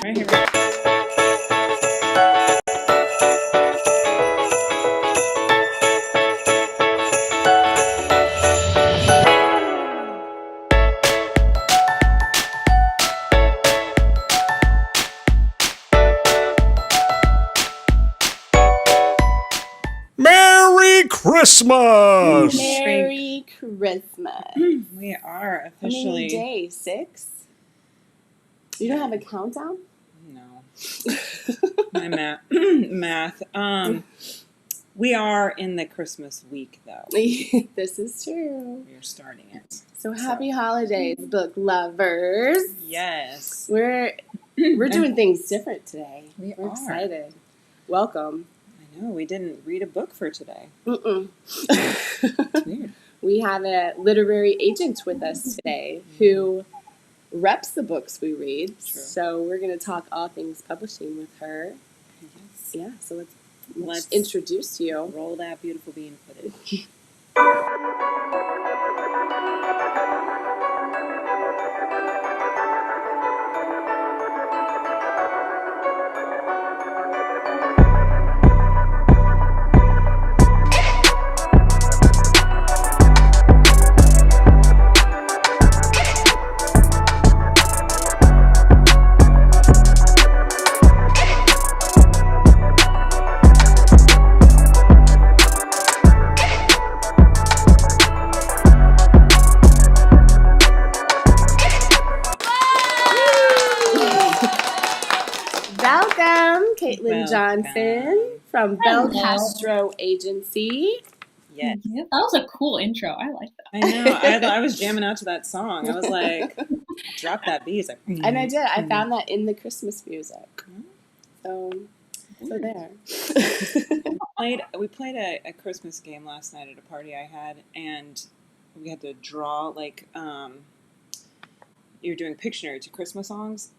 Right here. Merry Christmas! Merry Christmas. We are How officially. many days? 6? You don't have a countdown? No. My math. We are in the Christmas week, though. This is true. We are starting it. So happy holidays, book lovers. Yes. We're doing things different today. We're excited. Welcome. I know. We didn't read a book for today. It's weird. We have a literary agent with us today who reps the books we read. True. So we're going to talk all things publishing with her. Yes. Yeah, so let's introduce you. Roll that beautiful bean footage. Welcome, Kaitlyn Johnson from Bel Hello. Castro Agency. Yes. Yeah, that was a cool intro. I like that. I know. I was jamming out to that song. I was like, drop that beat. Like, And I did. I found that in the Christmas music. So there. We played a Christmas game last night at a party I had, and we had to draw, like, you're doing Pictionary to Christmas songs.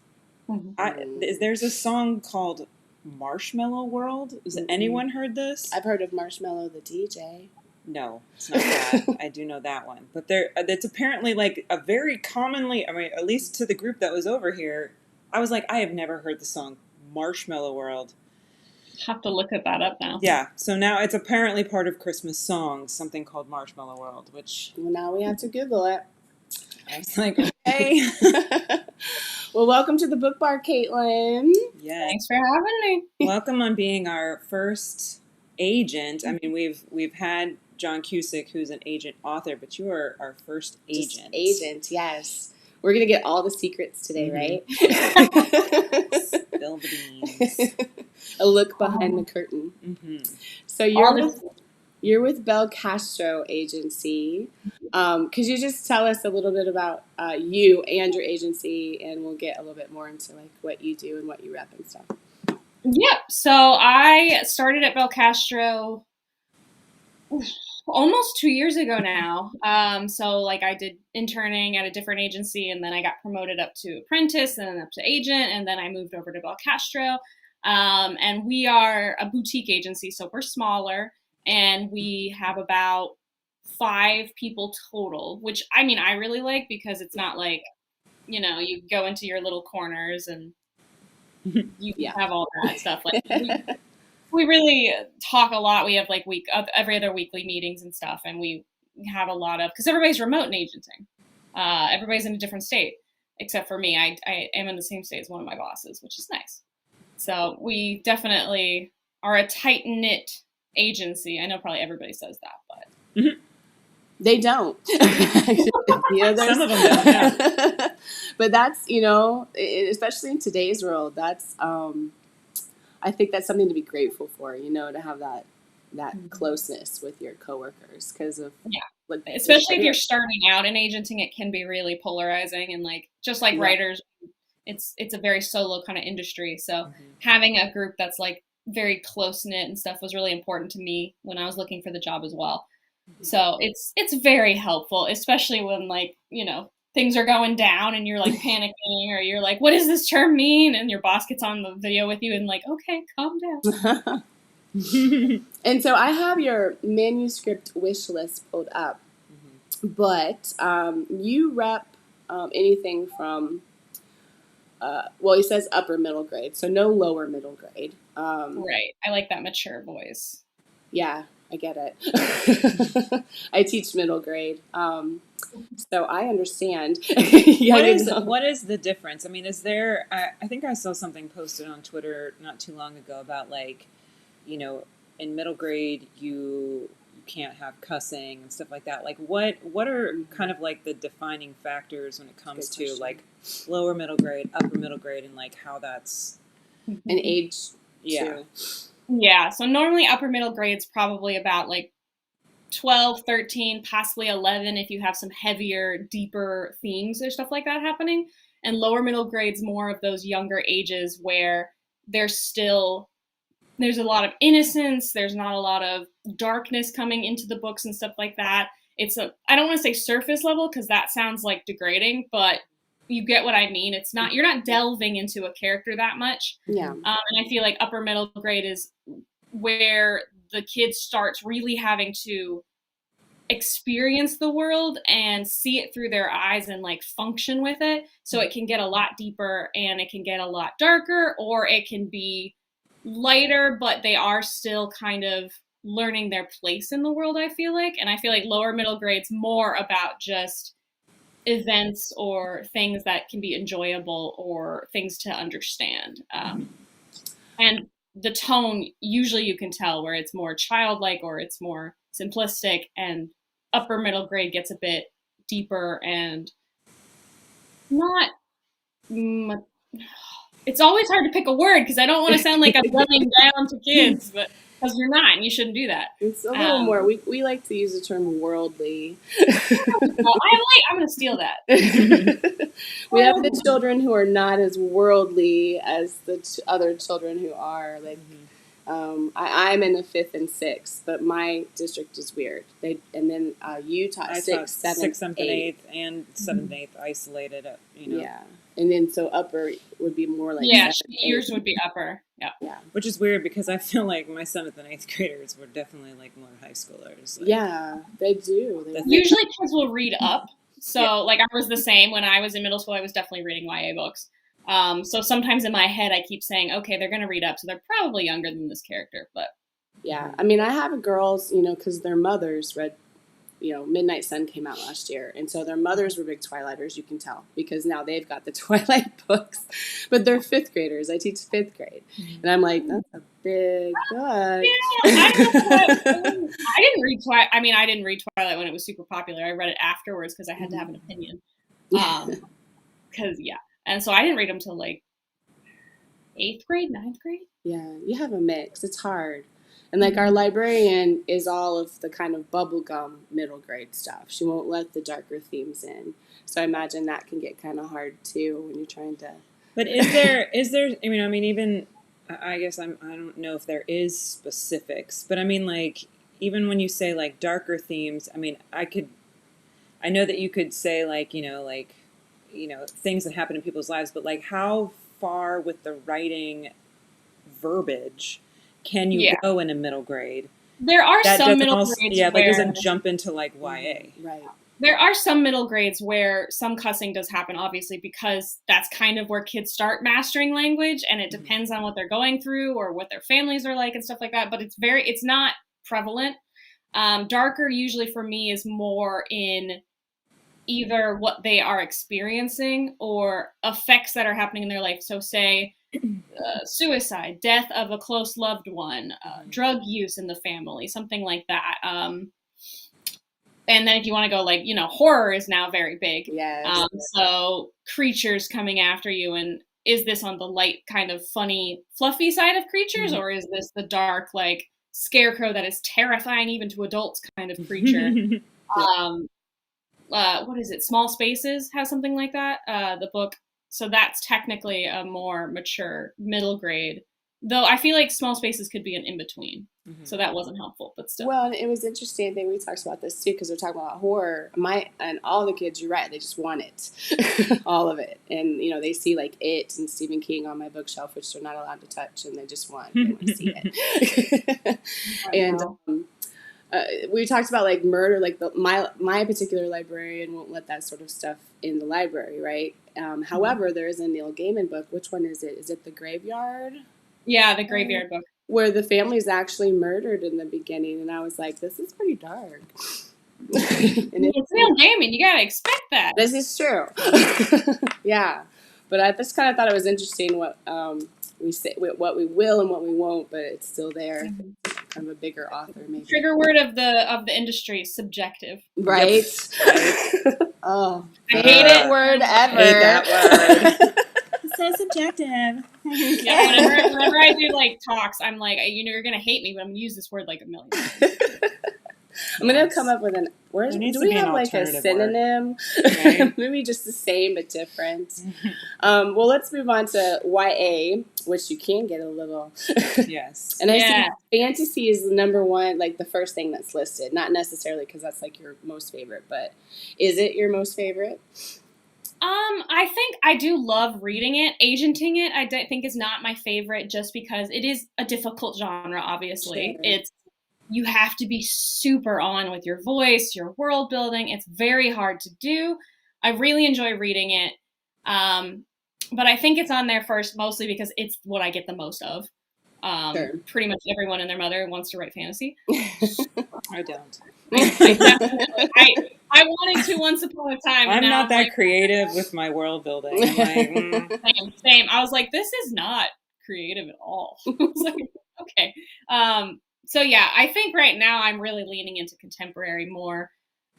There's a song called Marshmallow World. Has anyone heard this? I've heard of Marshmallow the DJ. No, it's not that. I do know that one. But it's apparently like a very commonly, I mean, at least to the group that was over here, I was like, I have never heard the song Marshmallow World. Have to look that up now. Yeah, so now it's apparently part of Christmas songs, something called Marshmallow World, which... Well, now we have to Google it. I was like, okay. Well, welcome to the Book Bar, Kaitlyn. Yes. Thanks for having me. Welcome on being our first agent. I mean, we've had John Cusick, who's an agent author, but you are our first agent. Agent, yes. We're going to get all the secrets today, right? Spill the beans. A look behind the curtain. Mm-hmm. So you're with Bel Castro Agency. Could you just tell us a little bit about you and your agency, and we'll get a little bit more into like what you do and what you rep and stuff. Yep. So I started at Bel Castro almost 2 years ago now. So like I did interning at a different agency, and then I got promoted up to apprentice and then up to agent, and then I moved over to Bel Castro. And we are a boutique agency, so we're smaller, and we have about 5 people total, which I mean, I really like because it's not like, you know, you go into your little corners and you have all that stuff. Like we really talk a lot. We have like every other weekly meetings and stuff, and we have a lot of, because everybody's remote in agenting. Everybody's in a different state, except for me. I am in the same state as one of my bosses, which is nice. So we definitely are a tight-knit agency. I know probably everybody says that, but they don't. Some of them don't. Yeah. But that's, you know, especially in today's world, that's I think that's something to be grateful for, you know, to have that closeness with your coworkers because of like, especially if you're starting out in agenting, it can be really polarizing, and like just like writers, it's a very solo kind of industry. So having a group that's like very close knit and stuff was really important to me when I was looking for the job as well. So it's very helpful, especially when like, you know, things are going down and you're like panicking, or you're like, what does this term mean? And your boss gets on the video with you and like, okay, calm down. And so I have your manuscript wish list pulled up, but you rep anything from well, he says upper middle grade, so no lower middle grade. Right. I like that mature voice. Yeah, I get it. I teach middle grade, so I understand. What is the difference? I mean, is there? I think I saw something posted on Twitter not too long ago about like, you know, in middle grade you can't have cussing and stuff like that. Like, what are kind of like the defining factors when it comes to like lower middle grade, upper middle grade, and like how that's an age too? Yeah. So normally upper middle grade's probably about like 12, 13, possibly 11 if you have some heavier, deeper themes or stuff like that happening. And lower middle grade's more of those younger ages where there's a lot of innocence, there's not a lot of darkness coming into the books and stuff like that. I don't want to say surface level because that sounds like degrading, but you get what I mean. You're not delving into a character that much. Yeah. And I feel like upper middle grade is where the kid starts really having to experience the world and see it through their eyes and like function with it. So it can get a lot deeper and it can get a lot darker, or it can be lighter, but they are still kind of learning their place in the world, I feel like. And I feel like lower middle grade's more about just events or things that can be enjoyable or things to understand. And the tone, usually you can tell where it's more childlike or it's more simplistic, and upper middle grade gets a bit deeper and not... It's always hard to pick a word because I don't want to sound like I'm dumbing down to kids, but because you're not, and you shouldn't do that. It's a little more. We like to use the term worldly. I'm going to steal that. We have the children who are not as worldly as the other children who are. Like, I'm in the 5th and 6th, but my district is weird. And then you taught 6th, 7th, 8th, and 7th, 8th isolated. Yeah. And then so upper would be more like yours would be upper. Yeah. Which is weird because I feel like my 7th and 8th graders were definitely like more high schoolers. Like, yeah, they do. Usually kids will read up. So like I was the same when I was in middle school. I was definitely reading YA books. So sometimes in my head I keep saying, okay, they're going to read up, so they're probably younger than this character. But yeah, I mean, I have girls, because their mothers read. Midnight Sun came out last year, and so their mothers were big Twilighters, you can tell, because now they've got the Twilight books, but they're 5th graders. I teach 5th grade, and I'm like, that's a big book. Yeah, I didn't read Twilight. I mean, I didn't read Twilight when it was super popular. I read it afterwards because I had to have an opinion. And so I didn't read them till like 8th grade, 9th grade. Yeah, you have a mix. It's hard. And like our librarian is all of the kind of bubblegum middle grade stuff. She won't let the darker themes in. So I imagine that can get kind of hard too when you're trying to. But is there? I mean, even I guess I don't know if there is specifics, but I mean, like even when you say like darker themes, I mean, I know that you could say like things that happen in people's lives, but like how far with the writing verbiage can you go in a middle grade? There are some middle grades that doesn't jump into like YA. Right. There are some middle grades where some cussing does happen, obviously, because that's kind of where kids start mastering language, and it depends on what they're going through or what their families are like and stuff like that. But it's not prevalent. Darker usually for me is more in either what they are experiencing or effects that are happening in their life. So say suicide, death of a close loved one, drug use in the family, something like that. And then if you want to go like, horror is now very big. Yes. So creatures coming after you, and is this on the light kind of funny, fluffy side of creatures, or is this the dark, like scarecrow that is terrifying even to adults kind of creature? What is it? Small Spaces has something like that, the book. So that's technically a more mature middle grade, though I feel like Small Spaces could be an in-between. So that wasn't helpful, but still. Well, it was interesting. I think we talked about this too, because we're talking about horror. And all the kids, you're right, they just want it, all of it. And, they see like It and Stephen King on my bookshelf, which they're not allowed to touch, and they want to see it. And we talked about like murder, like my particular librarian won't let that sort of stuff in the library, right? However, there is a Neil Gaiman book. Which one is it? Is it The Graveyard? Yeah, the Graveyard book. Where the family is actually murdered in the beginning, and I was like, this is pretty dark. And It's Neil Gaiman. You gotta expect that. this is true. Yeah, but I just kind of thought it was interesting what we say, what we will and what we won't, but it's still there. Kind of a bigger author, maybe. Trigger word of the industry: subjective. Right. Yep. Oh, I hate it. word ever. Hate that word. It's so subjective. Yeah, whenever I do like talks, I'm like, you're gonna hate me, but I'm gonna use this word like a million times. I'm gonna come up with There needs do to we be an have like a alternative synonym? Right. Maybe just the same but different. Well, let's move on to YA, which you can get a little. Yes. And I Yeah. see fantasy is the number one, like the first thing that's listed. Not necessarily because that's like your most favorite, but is it your most favorite? I think I do love reading it. Agenting it, I think is not my favorite, just because it is a difficult genre. Obviously, Sure. You have to be super on with your voice, your world building. It's very hard to do. I really enjoy reading it. But I think it's on there first, mostly because it's what I get the most of. Sure. Pretty much everyone and their mother wants to write fantasy. I don't. I wanted to once upon a time. I'm now not that like, creative with my world building. I'm like, same. I was like, this is not creative at all. I was like, okay. So yeah, I think right now I'm really leaning into contemporary more.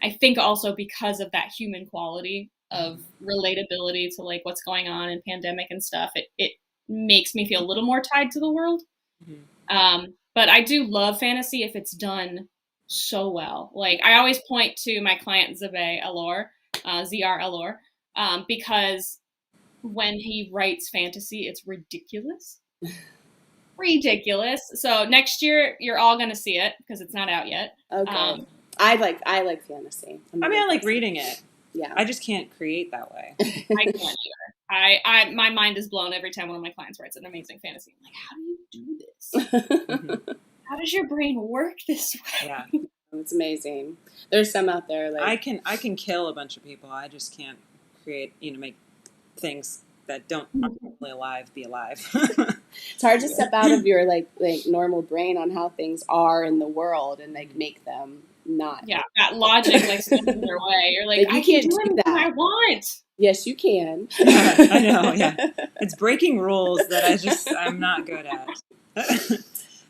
I think also because of that human quality of relatability to like what's going on in pandemic and stuff, it makes me feel a little more tied to the world. But I do love fantasy if it's done so well. Like I always point to my client Zabe Elor, ZR Elor, because when he writes fantasy, it's ridiculous. Ridiculous. So next year you're all going to see it because it's not out yet. Okay. I like fantasy. I mean, I like reading it. Yeah. I just can't create that way. I can't either. My mind is blown every time one of my clients writes an amazing fantasy. I'm like, how do you do this? How does your brain work this way? Yeah. It's amazing. There's some out there like I can kill a bunch of people. I just can't create, make things that don't really alive be alive. it's hard to step out of your like normal brain on how things are in the world and like make them not. Yeah, that logic like stands in their way. You're like, you I can't can do do anything that. I want. Yes, you can. I know, yeah. It's breaking rules that I'm not good at.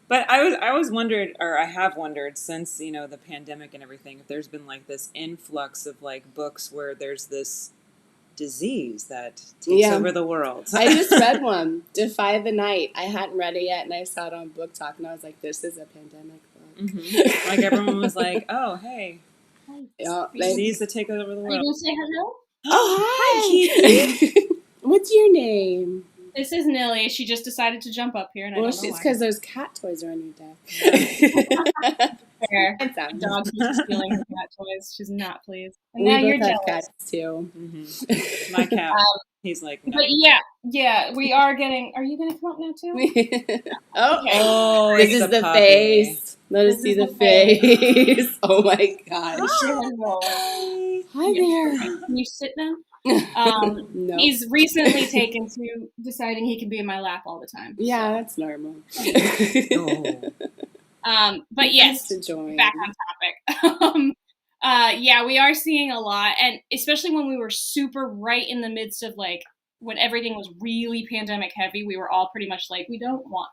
But I always wondered, or I have wondered since, the pandemic and everything, if there's been like this influx of like books where there's this disease that takes over the world. I just read one, Defy the Night. I hadn't read it yet, and I saw it on Book Talk, and I was like, this is a pandemic book. Mm-hmm. Like everyone was like, oh, hey, disease that take over the world. Are you going to say hello? Oh, hi. What's your name? This is Nilly. She just decided to jump up here, and Well, I don't know it's why. because those cat toys are on your deck. Fair. It's My dog keeps stealing her cat toys. She's not pleased. And We now both you're have jealous. cats too. Mm-hmm. My cat, he's like, no. But yeah, we are getting. Are you going to come up now too? Oh, this it's is a the puppy. face. Let us see the face. Oh my gosh. Hi there. Can you sit now? No. He's recently taken to deciding he can be in my lap all the time. Yeah, that's normal. But yes, to join. back on topic. Yeah, we are seeing a lot, and especially when we were super right in the midst of like when everything was really pandemic heavy, we were all pretty much like, we don't want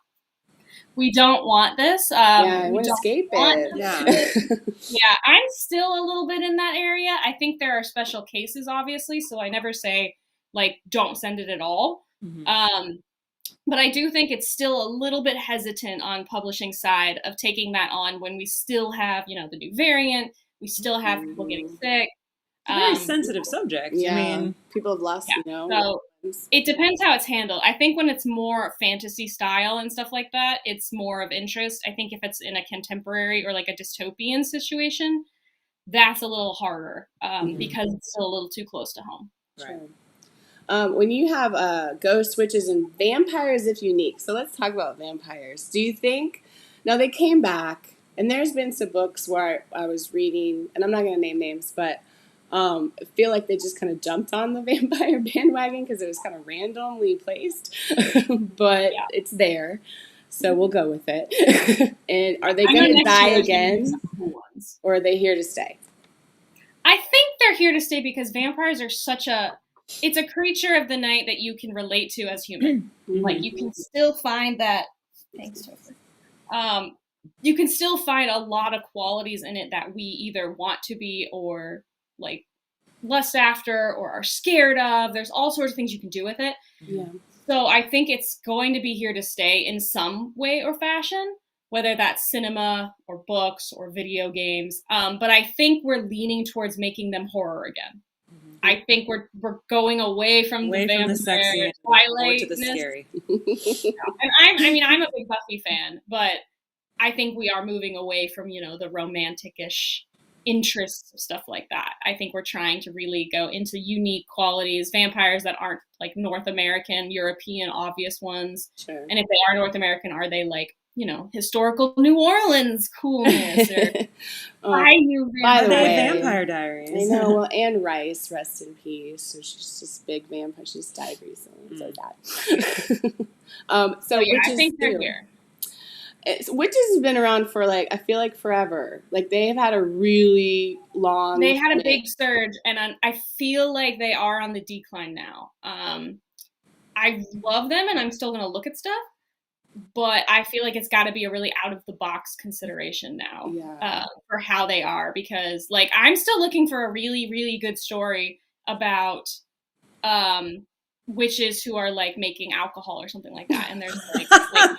this. I want to escape it. Yeah, I'm still a little bit in that area. I think there are special cases, obviously, so I never say like don't send it at all. Mm-hmm. But I do think it's still a little bit hesitant on publishing side of taking that on when we still have, the new variant. We still have people getting sick. It's a very sensitive subject. Yeah. I mean, people have lost, So it depends how it's handled. I think when it's more fantasy style and stuff like that, it's more of interest. I think if it's in a contemporary or like a dystopian situation, that's a little harder because it's still a little too close to home. right. When you have ghosts, witches, and vampires, if unique. So let's talk about vampires. Do you think? Now they came back. And there's been some books where I was reading, and I'm not going to name names, but I feel like they just kind of jumped on the vampire bandwagon because it was kind of randomly placed, but Yeah. it's there, so we'll go with it. And are they I know going to next die year is gonna be again, some cool ones. or are they here to stay? I think they're here to stay because vampires are it's a creature of the night that you can relate to as human. Like you can still find that. Thanks, Topher. You can still find a lot of qualities in it that we either want to be or like lust after or are scared of. There's all sorts of things you can do with it. Yeah. So I think it's going to be here to stay in some way or fashion, whether that's cinema or books or video games. But I think we're leaning towards making them horror again. I think we're going away from the vampire sexy and more to the scary. And I'm a big Buffy fan, but I think we are moving away from, the romantic-ish interests, stuff like that. I think we're trying to really go into unique qualities, vampires that aren't like North American, European, obvious ones. Sure. And if they are North American, are they like, historical New Orleans coolness or By the way, Vampire Diaries. I know. Well, Anne Rice, rest in peace. So she's just big vampire. She just died recently. So that. So yeah, witches I think they're here. Witches has been around for I feel like forever. Like they've had a really long. They had a big surge, and I feel like they are on the decline now. I love them, and I'm still going to look at stuff. But I feel like it's got to be a really out of the box consideration now for how they are, because I'm still looking for a really, really good story about witches who are making alcohol or something like that. And there's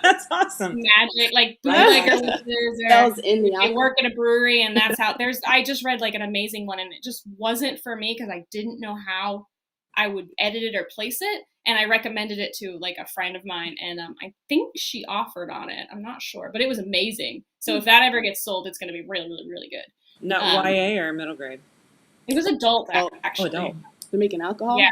that's awesome. Magic, bootlegger witches they work at a brewery, and that's how I just read an amazing one, and it just wasn't for me because I didn't know how I would edit it or place it. And I recommended it to a friend of mine, and I think she offered on it. I'm not sure, but it was amazing. So if that ever gets sold, it's going to be really, really, really good. Not YA or middle grade? It was adult, actually. Adult. They're making alcohol? Yeah.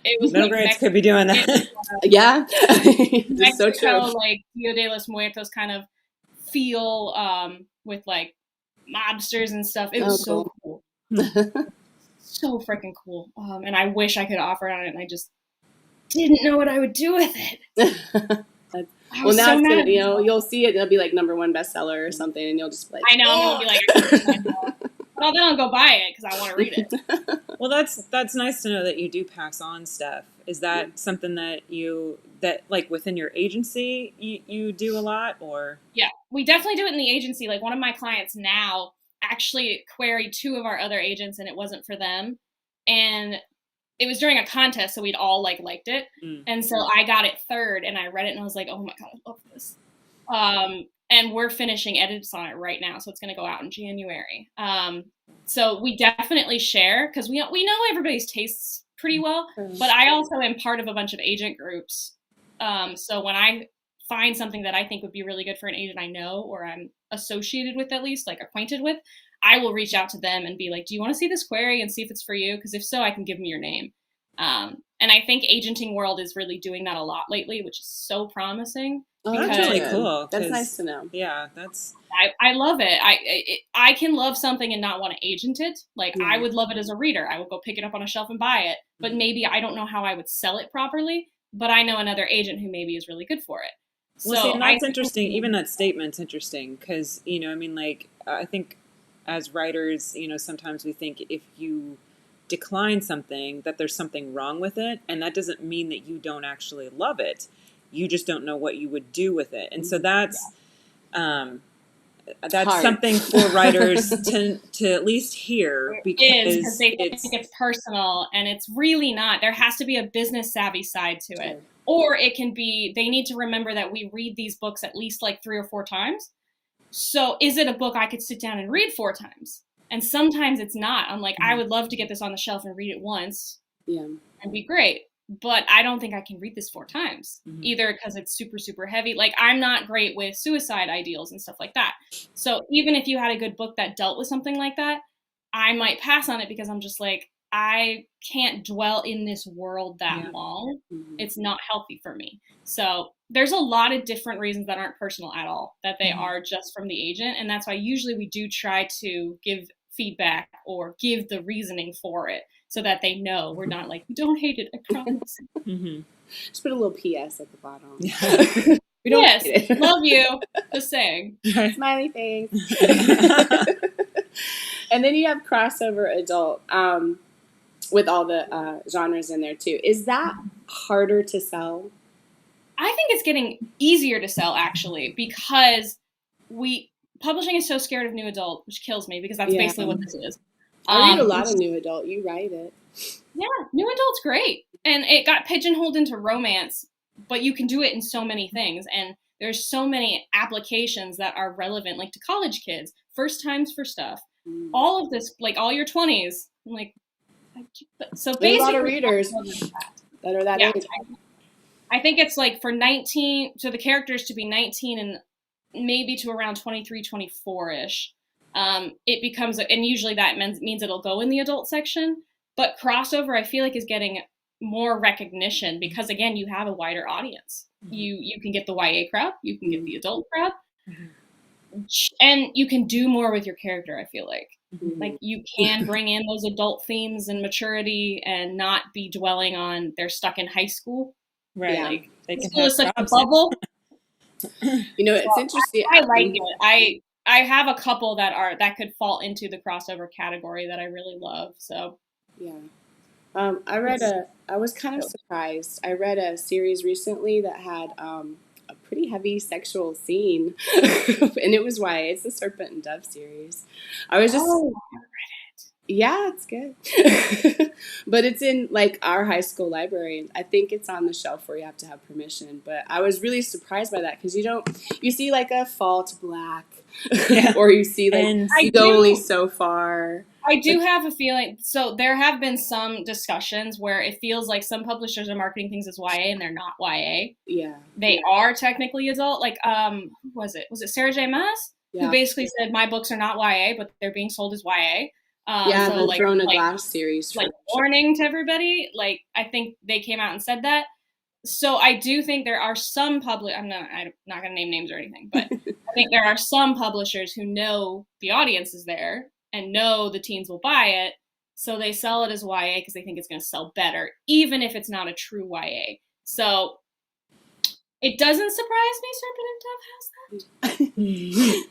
It was middle grades could be doing that. Yeah. It's so Mexico, true. Dia de los Muertos kind of feel with mobsters and stuff. It was so cool. So freaking cool. And I wish I could offer it on it, and I just didn't know what I would do with it. Well, now it's gonna, you'll see it. It'll be #1 bestseller or something, and you'll just be I know. I'm gonna be well, then I'll go buy it because I want to read it. Well, that's nice to know that you do pass on stuff. Is that something that within your agency you do a lot, or? Yeah, we definitely do it in the agency. One of my clients now actually queried 2 of our other agents, and it wasn't for them, and it was during a contest, so we'd all liked it, and so I got it 3rd, and I read it, and I was like, oh my god, I love this. And we're finishing edits on it right now, so it's going to go out in January. So we definitely share because we know everybody's tastes pretty well, but I also am part of a bunch of agent groups. So when I find something that I think would be really good for an agent I know, or I'm associated with, at least acquainted with, I will reach out to them and be like, do you want to see this query and see if it's for you? Because if so, I can give them your name. And I think agenting world is really doing that a lot lately, which is so promising. That's really cool. That's nice to know. Yeah, that's. I love it. I can love something and not want to agent it. I would love it as a reader. I would go pick it up on a shelf and buy it. But maybe I don't know how I would sell it properly. But I know another agent who maybe is really good for it. Well, see, and that's interesting. Even that statement's interesting because, I think as writers, sometimes we think if you decline something that there's something wrong with it, and that doesn't mean that you don't actually love it. You just don't know what you would do with it. And so that's something for writers to at least hear, because they think it's personal, and it's really not. There has to be a business savvy side to it. Or it can be, they need to remember that we read these books at least 3 or 4 times. So is it a book I could sit down and read 4 times? And sometimes it's not. I'm I would love to get this on the shelf and read it once. Yeah. And be great. But I don't think I can read this 4 times, either because it's super, super heavy. I'm not great with suicide ideals and stuff like that. So even if you had a good book that dealt with something like that, I might pass on it because I'm just I can't dwell in this world that Yeah. long. It's not healthy for me. So there's a lot of different reasons that aren't personal at all, that they are just from the agent. And that's why usually we do try to give feedback or give the reasoning for it so that they know we're not like, don't hate it, I promise. Just put a little PS at the bottom. We don't hate it. Love you. Just saying. Smiley face. And then you have crossover adult with all the genres in there too. Is that harder to sell? I think it's getting easier to sell actually, because publishing is so scared of new adult, which kills me because that's basically what this is. I read a lot of new adult. You write it. Yeah, new adult's great. And it got pigeonholed into romance, but you can do it in so many things. And there's so many applications that are relevant, like to college kids, first times for stuff, all of this, like all your 20s. I'm like, so basically, there's a lot of readers that are that age. I think it's like for 19, so the characters to be 19 and maybe to around 23, 24-ish. It becomes, and usually that means it'll go in the adult section, but crossover I feel like is getting more recognition because again, you have a wider audience. You can get the YA crowd, you can get the adult crowd, and you can do more with your character, I feel like. Like you can bring in those adult themes and maturity and not be dwelling on they're stuck in high school. Right. Like they can school is such a bubble. You know, it's interesting. I like it. I have a couple that could fall into the crossover category that I really love. So yeah. I was kind of surprised. I read a series recently that had a pretty heavy sexual scene, and it was YA. It's the Serpent and Dove series. I was just, I read it. Yeah, it's good, but it's in like our high school library. I think it's on the shelf where you have to have permission. But I was really surprised by that because you see like a fall to black, or you see like you go only so far. I do have a feeling, so there have been some discussions where it feels like some publishers are marketing things as YA and they're not YA. Yeah. They are technically adult. Like, who was it? Was it Sarah J. Maas? Yeah. Who basically said, my books are not YA, but they're being sold as YA. So the Throne of Glass series. Like, warning to everybody. Like, I think they came out and said that. So I do think there are some I'm not going to name names or anything, but I think there are some publishers who know the audience is there and know the teens will buy it, so they sell it as YA because they think it's going to sell better, even if it's not a true YA. So it doesn't surprise me Serpent and Dove has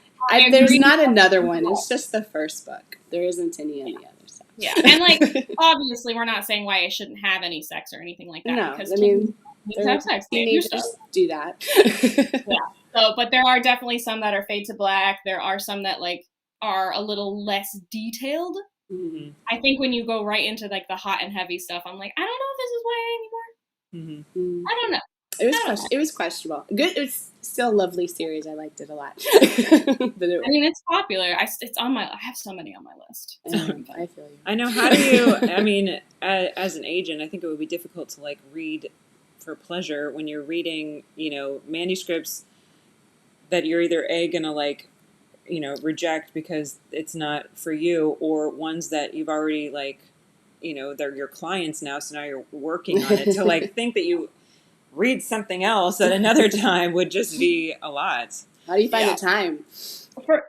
that. There's not another one. It's just the first book. There isn't any of the other stuff. Yeah, and like obviously we're not saying YA shouldn't have any sex or anything like that. No, because I mean, have sex. Teenagers do that. Yeah. So, but there are definitely some that are fade to black. There are some that like are a little less detailed. Mm-hmm. I think when you go right into like the hot and heavy stuff, I'm like, I don't know if this is YA anymore. Mm-hmm. I don't know. It was questionable. Good. It's still a lovely series. I liked it a lot. I mean, it's popular. It's on I have so many on my list. I feel you. I know. How do you? I mean, as an agent, I think it would be difficult to like read for pleasure when you're reading, manuscripts that you're either gonna like, reject because it's not for you, or ones that you've already like, they're your clients now, so now you're working on it. To like think that you read something else at another time would just be a lot. How do you find the time?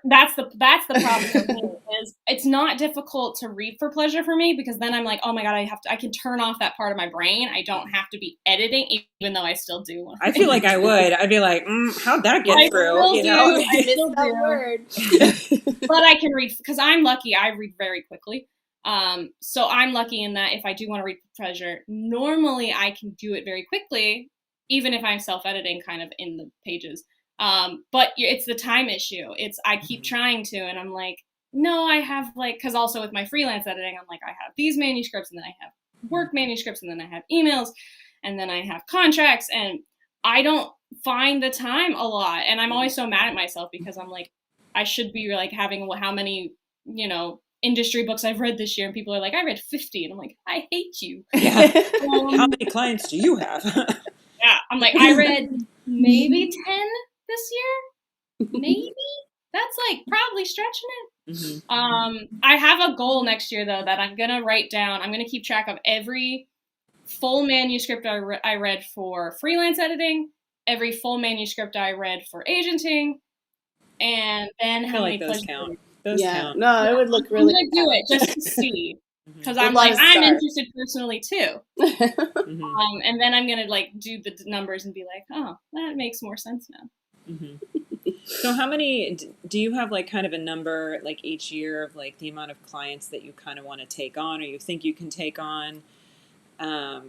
That's the problem for me, is it's not difficult to read for pleasure for me, because then I'm like, oh my God, I can turn off that part of my brain. I don't have to be editing, even though I still do. I feel like I would. I'd be like, how'd that get through? I missed that word. But I can read, because I'm lucky. I read very quickly. So I'm lucky in that if I do want to read for pleasure, normally I can do it very quickly, even if I'm self-editing kind of in the pages. But it's the time issue. I keep trying to, and I'm like, no, I have like, cause also with my freelance editing, I'm like, I have these manuscripts, and then I have work manuscripts, and then I have emails, and then I have contracts, and I don't find the time a lot. And I'm always so mad at myself because I'm like, I should be like having how many, industry books I've read this year, and people are like, I read 50, and I'm like, I hate you. Yeah. How many clients do you have? Yeah, I'm like, I read maybe 10 this year, maybe. That's like probably stretching it. I have a goal next year, though, that I'm going to write down. I'm going to keep track of every full manuscript I read for freelance editing, every full manuscript I read for agenting, and then I how feel many like those pleasure count. readings. Those Yeah, count. no, it would look I'm really going to do it just to see. Because I'm Good luck like, to I'm start. interested personally, too. Mm-hmm. And then I'm going to, like, do the numbers and be like, oh, that makes more sense now. Mm-hmm. So how many, do you have like kind of a number like each year of like the amount of clients that you kind of want to take on or you think you can take on? I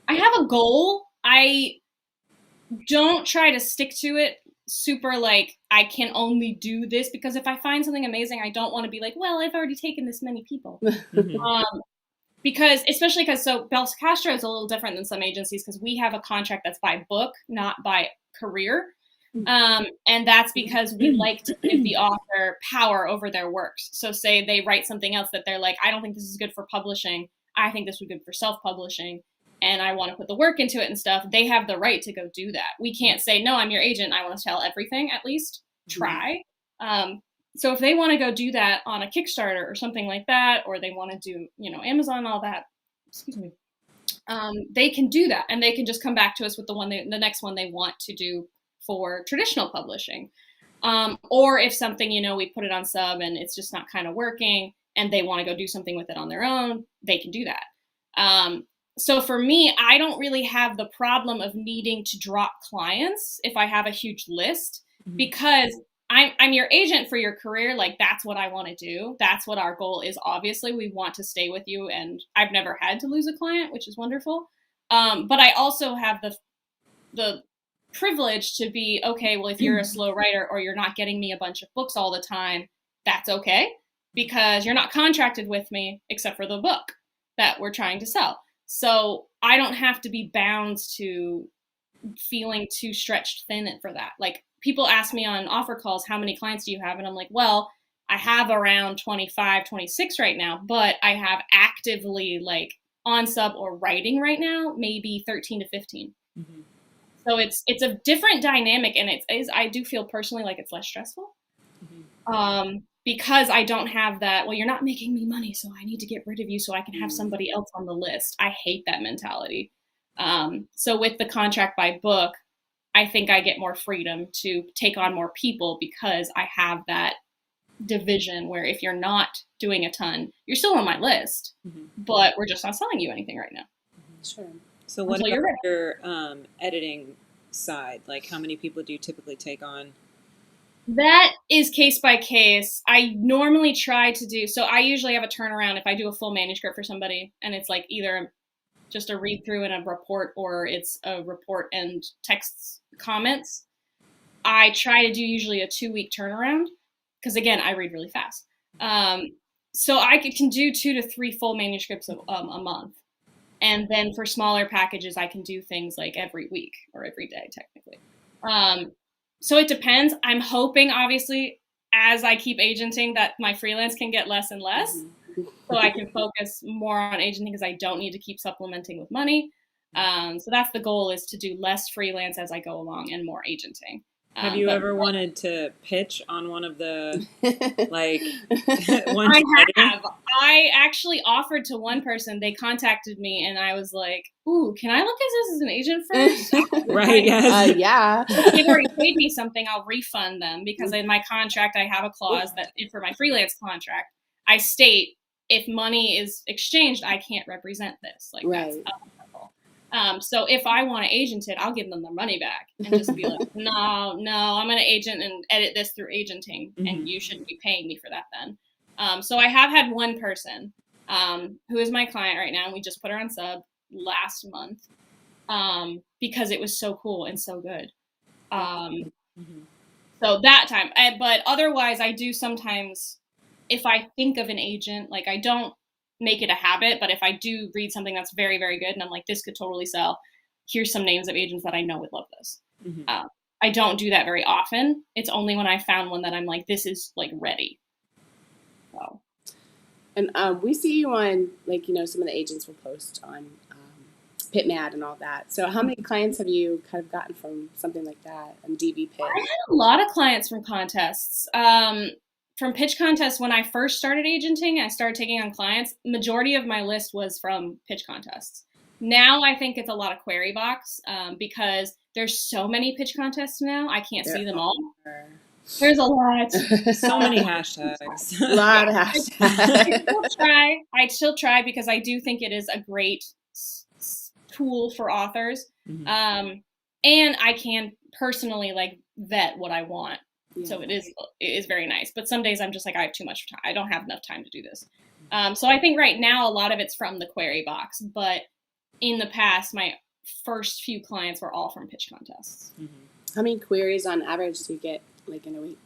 have a goal. I don't try to stick to it super like I can only do this, because if I find something amazing, I don't want to be like, well, I've already taken this many people. Mm-hmm. Because especially because so Bel Castro is a little different than some agencies because we have a contract that's by book, not by career. And that's because we like to give the author power over their works. So say they write something else that they're like, I don't think this is good for publishing. I think this would be good for self-publishing. And I want to put the work into it and stuff. They have the right to go do that. We can't say, no, I'm your agent. I want to tell everything, at least try. So if they want to go do that on a Kickstarter or something like that, or they want to do, Amazon, all that, excuse me, they can do that. And they can just come back to us with the next one they want to do for traditional publishing. Or if something, we put it on sub and it's just not kind of working and they want to go do something with it on their own, they can do that. So for me, I don't really have the problem of needing to drop clients if I have a huge list, because I'm your agent for your career. Like, that's what I want to do. That's what our goal is. Obviously, we want to stay with you, and I've never had to lose a client, which is wonderful. But I also have the privilege to be, okay, well, if you're a slow writer or you're not getting me a bunch of books all the time, that's okay, because you're not contracted with me except for the book that we're trying to sell. So I don't have to be bound to feeling too stretched thin for that. Like, people ask me on offer calls, how many clients do you have? And I'm like, well, I have around 25, 26 right now, but I have actively like on sub or writing right now, maybe 13 to 15. Mm-hmm. So it's a different dynamic, and I do feel personally like it's less stressful. Because I don't have that, well, you're not making me money, so I need to get rid of you so I can have somebody else on the list. I hate that mentality. So with the contract by book, I think I get more freedom to take on more people because I have that division where if you're not doing a ton, you're still on my list, but we're just not selling you anything right now. Sure. So what Until about you're your editing side? Like, how many people do you typically take on? That is case by case. I normally try to do, so I usually have a turnaround if I do a full manuscript for somebody and it's like either just a read through and a report or it's a report and text comments. I try to do usually a 2-week turnaround because, again, I read really fast. So I can do 2 to 3 full manuscripts a month. And then for smaller packages, I can do things like every week or every day, technically. So it depends. I'm hoping, obviously, as I keep agenting, that my freelance can get less and less, so I can focus more on agenting because I don't need to keep supplementing with money. So that's the goal, is to do less freelance as I go along and more agenting. Have you ever wanted to pitch on one of the, like, I have. I actually offered to one person. They contacted me, and I was like, ooh, can I look at this as an agent first? Right, yes. Yeah. They've already paid me something, I'll refund them, because in my contract, I have a clause that for my freelance contract, I state if money is exchanged, I can't represent this. Like, Right. that's unethical. So if I want to agent it, I'll give them their money back and just be like, no, I'm going to agent and edit this through agenting, and you shouldn't be paying me for that then. So I have had one person who is my client right now, and we just put her on sub last month because it was so cool and so good. So that time, but otherwise I do sometimes, if I think of an agent, like, I don't make it a habit, but if I do read something that's very, very good and I'm like, this could totally sell, here's some names of agents that I know would love this. I don't do that very often. It's only when I found one that I'm like, this is like ready. So. And we see you on, like, some of the agents will post on PitMad and all that. So how many clients have you kind of gotten from something like that, and DB Pit? I had a lot of clients from contests. from pitch contests, when I first started agenting, I started taking on clients. Majority of my list was from pitch contests. Now I think it's a lot of query box because there's so many pitch contests now. I can't see them all. There's a lot. So many hashtags. A lot of hashtags. I still try because I do think it is a great tool for authors. Mhm. And I can personally like vet what I want. Yeah. So it is very nice. But some days I'm just like, I have too much time. I don't have enough time to do this. So I think right now a lot of it's from the query box. But in the past, my first few clients were all from pitch contests. How many queries on average do you get like in a week?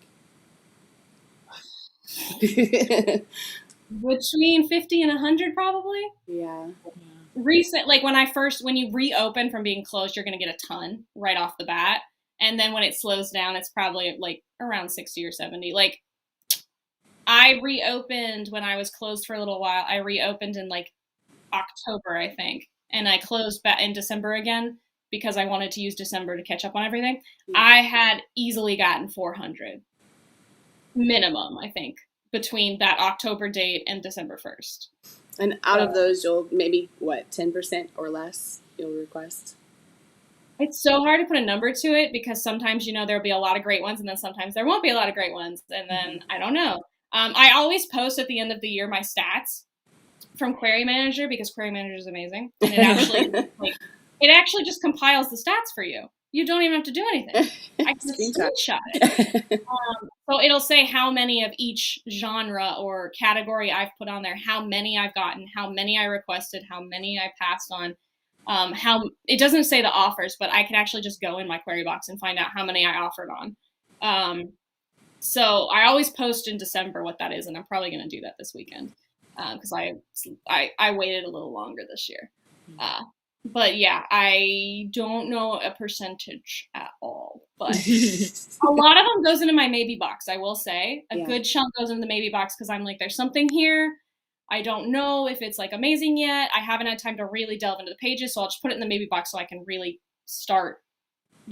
Between 50 and 100 probably. Yeah. Like when you reopen from being closed, you're going to get a ton right off the bat. And then when it slows down, it's probably like around 60 or 70. Like I reopened when I was closed for a little while. I reopened in like October, I think. And I closed back in December again because I wanted to use December to catch up on everything. I had easily gotten 400 minimum, I think, between that October date and December 1st. And out of those, you'll maybe, 10% or less you'll request? It's so hard to put a number to it because sometimes, there'll be a lot of great ones and then sometimes there won't be a lot of great ones. And then I don't know. I always post at the end of the year my stats from Query Manager because Query Manager is amazing. And it actually just compiles the stats for you. You don't even have to do anything. I can screenshot it. So it'll say how many of each genre or category I've put on there, how many I've gotten, how many I requested, how many I passed on. It doesn't say the offers, but I can actually just go in my query box and find out how many I offered on. So I always post in December what that is, and I'm probably going to do that this weekend because I waited a little longer this year. But yeah, I don't know a percentage at all, but a lot of them goes into my maybe box. I will say a good chunk goes into the maybe box because I'm like, there's something here. I don't know if it's like amazing yet. I haven't had time to really delve into the pages, so I'll just put it in the maybe box so I can really start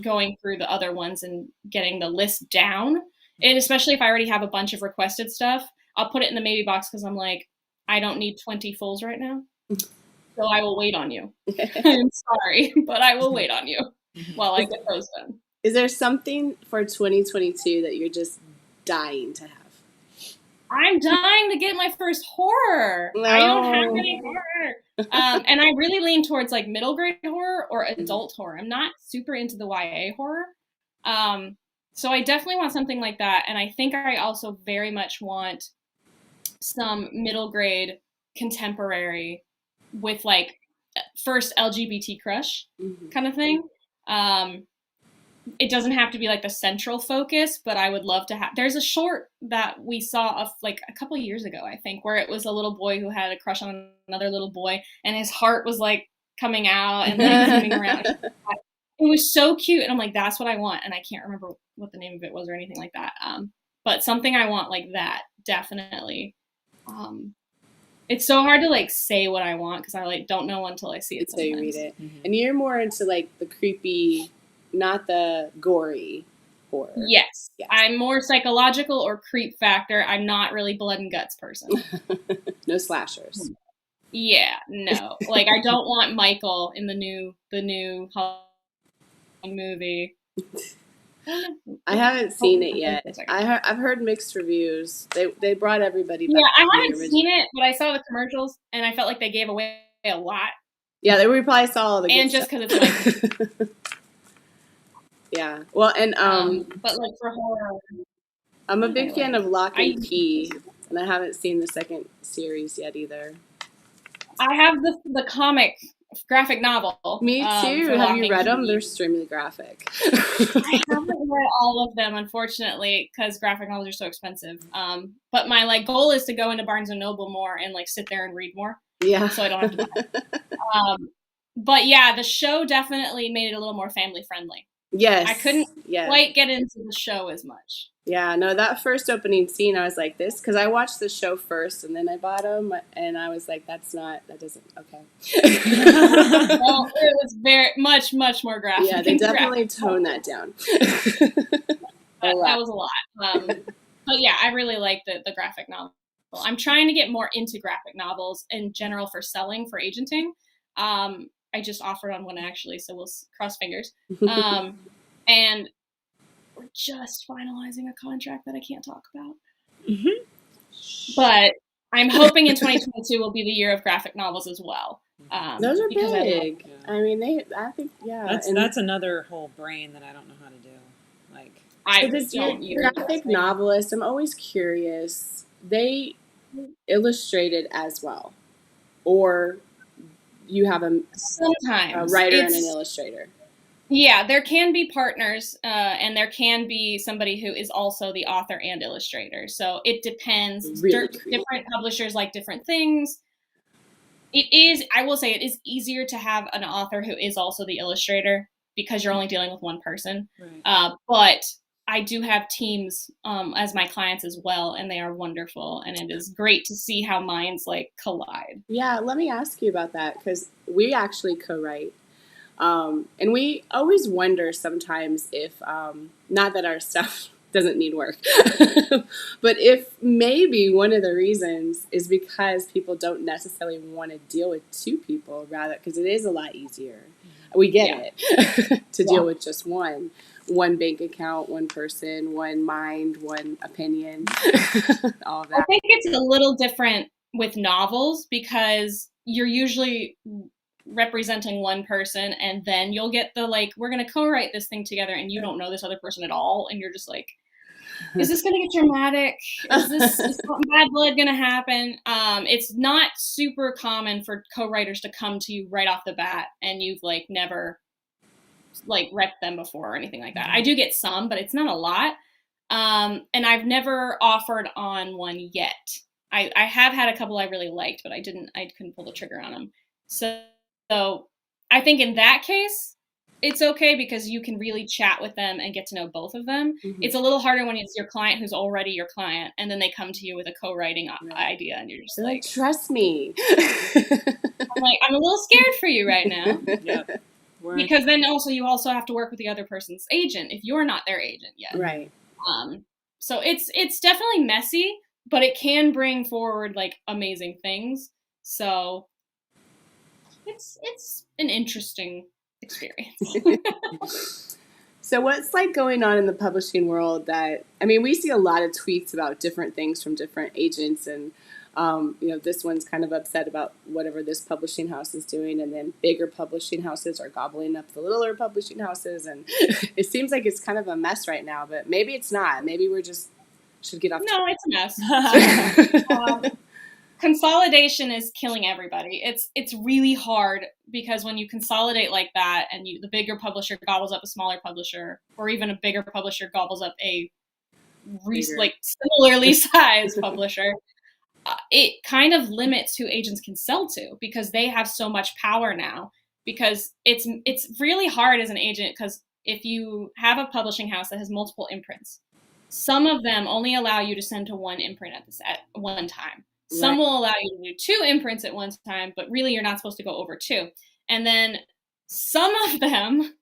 going through the other ones and getting the list down. And especially if I already have a bunch of requested stuff, I'll put it in the maybe box because I'm like, I don't need 20 fulls right now. So I will wait on you. I'm sorry, but I will wait on you while I get those done. Is there something for 2022 that you're just dying to have? I'm dying to get my first horror. No. I don't have any horror. And I really lean towards like middle grade horror or adult horror. I'm not super into the YA horror. So I definitely want something like that. And I think I also very much want some middle grade contemporary with like first LGBT crush kind of thing. It doesn't have to be like the central focus, but I would love to have. There's a short that we saw of like a couple of years ago, I think, where it was a little boy who had a crush on another little boy, and his heart was like coming out and like moving around. It was so cute, and I'm like, that's what I want, and I can't remember what the name of it was or anything like that. But something I want like that, definitely. It's so hard to like say what I want because I like don't know until I see it. Until you read it, and you're more into like the creepy. Not the gory horror. Yes. I'm more psychological or creep factor. I'm not really blood and guts person. No slashers. Yeah, no. Like I don't want Michael in the new Halloween movie. I haven't seen it yet. I've heard mixed reviews. They brought everybody back. Yeah, I haven't seen it, but I saw the commercials and I felt like they gave away a lot. Yeah, we probably saw all the good and just because it's like yeah. Well, and but like for horror, I'm a big fan of Lock and Key, and I haven't seen the second series yet either. I have the comic graphic novel. Me too. Have you read them? They're extremely graphic. I haven't read all of them, unfortunately, because graphic novels are so expensive. But my like goal is to go into Barnes and Noble more and like sit there and read more. Yeah. So I don't have to buy it. But yeah, the show definitely made it a little more family friendly. Yes. I couldn't quite get into the show as much. Yeah, no, that first opening scene, I was like this, because I watched the show first, and then I bought them, and I was like, that doesn't, okay. Well, it was very, much more graphic. Yeah, they definitely toned that down. That was a lot. But yeah, I really like the graphic novel. I'm trying to get more into graphic novels in general for selling, for agenting. I just offered on one actually, so we'll cross fingers. And we're just finalizing a contract that I can't talk about. Mm-hmm. But I'm hoping in 2022 will be the year of graphic novels as well. Those are because big. Yeah. I mean, I think, yeah. That's another whole brain that I don't know how to do. Like, So does your graphic novelist, I'm always curious, they illustrate it as well? Or you have a sometimes writer and an illustrator? Yeah, there can be partners, and there can be somebody who is also the author and illustrator. So it depends. Really different publishers like different things. I will say, it is easier to have an author who is also the illustrator because you're only dealing with one person. right. But I do have teams as my clients as well, and they are wonderful. And it is great to see how minds like collide. Yeah, let me ask you about that, because we actually co-write. And we always wonder sometimes if, not that our stuff doesn't need work, but if maybe one of the reasons is because people don't necessarily want to deal with two people, rather, because it is a lot easier. We get it to deal with just one bank account, one person, one mind, one opinion, all of that. I think it's a little different with novels because you're usually representing one person, and then you'll get the like, we're going to co-write this thing together, and you don't know this other person at all, and you're just like, is this going to get dramatic? Is something bad blood going to happen? It's not super common for co-writers to come to you right off the bat and you've like never like repped them before or anything like that. I do get some, but it's not a lot. And I've never offered on one yet. I have had a couple I really liked, but I couldn't pull the trigger on them. So I think in that case, it's okay because you can really chat with them and get to know both of them. Mhm. It's a little harder when it's your client who's already your client, and then they come to you with a co-writing idea, and you're just like, trust me. I'm like, I'm a little scared for you right now. Yeah. Because then you also have to work with the other person's agent if you're not their agent yet. Right. So it's definitely messy, but it can bring forward like amazing things. So it's an interesting experience. So what's like going on in the publishing world that, I mean, we see a lot of tweets about different things from different agents, and this one's kind of upset about whatever this publishing house is doing, and then bigger publishing houses are gobbling up the littler publishing houses, and it seems like it's kind of a mess right now, but maybe it's not. Maybe we're just should get off. No, it's a mess. Consolidation is killing everybody. It's really hard because when you consolidate like that, and the bigger publisher gobbles up a smaller publisher, or even a bigger publisher gobbles up a like similarly sized publisher, it kind of limits who agents can sell to because they have so much power now. Because it's really hard as an agent, because if you have a publishing house that has multiple imprints, some of them only allow you to send to one imprint at one time. Some will allow you to do two imprints at one time, but really you're not supposed to go over two. And then some of them,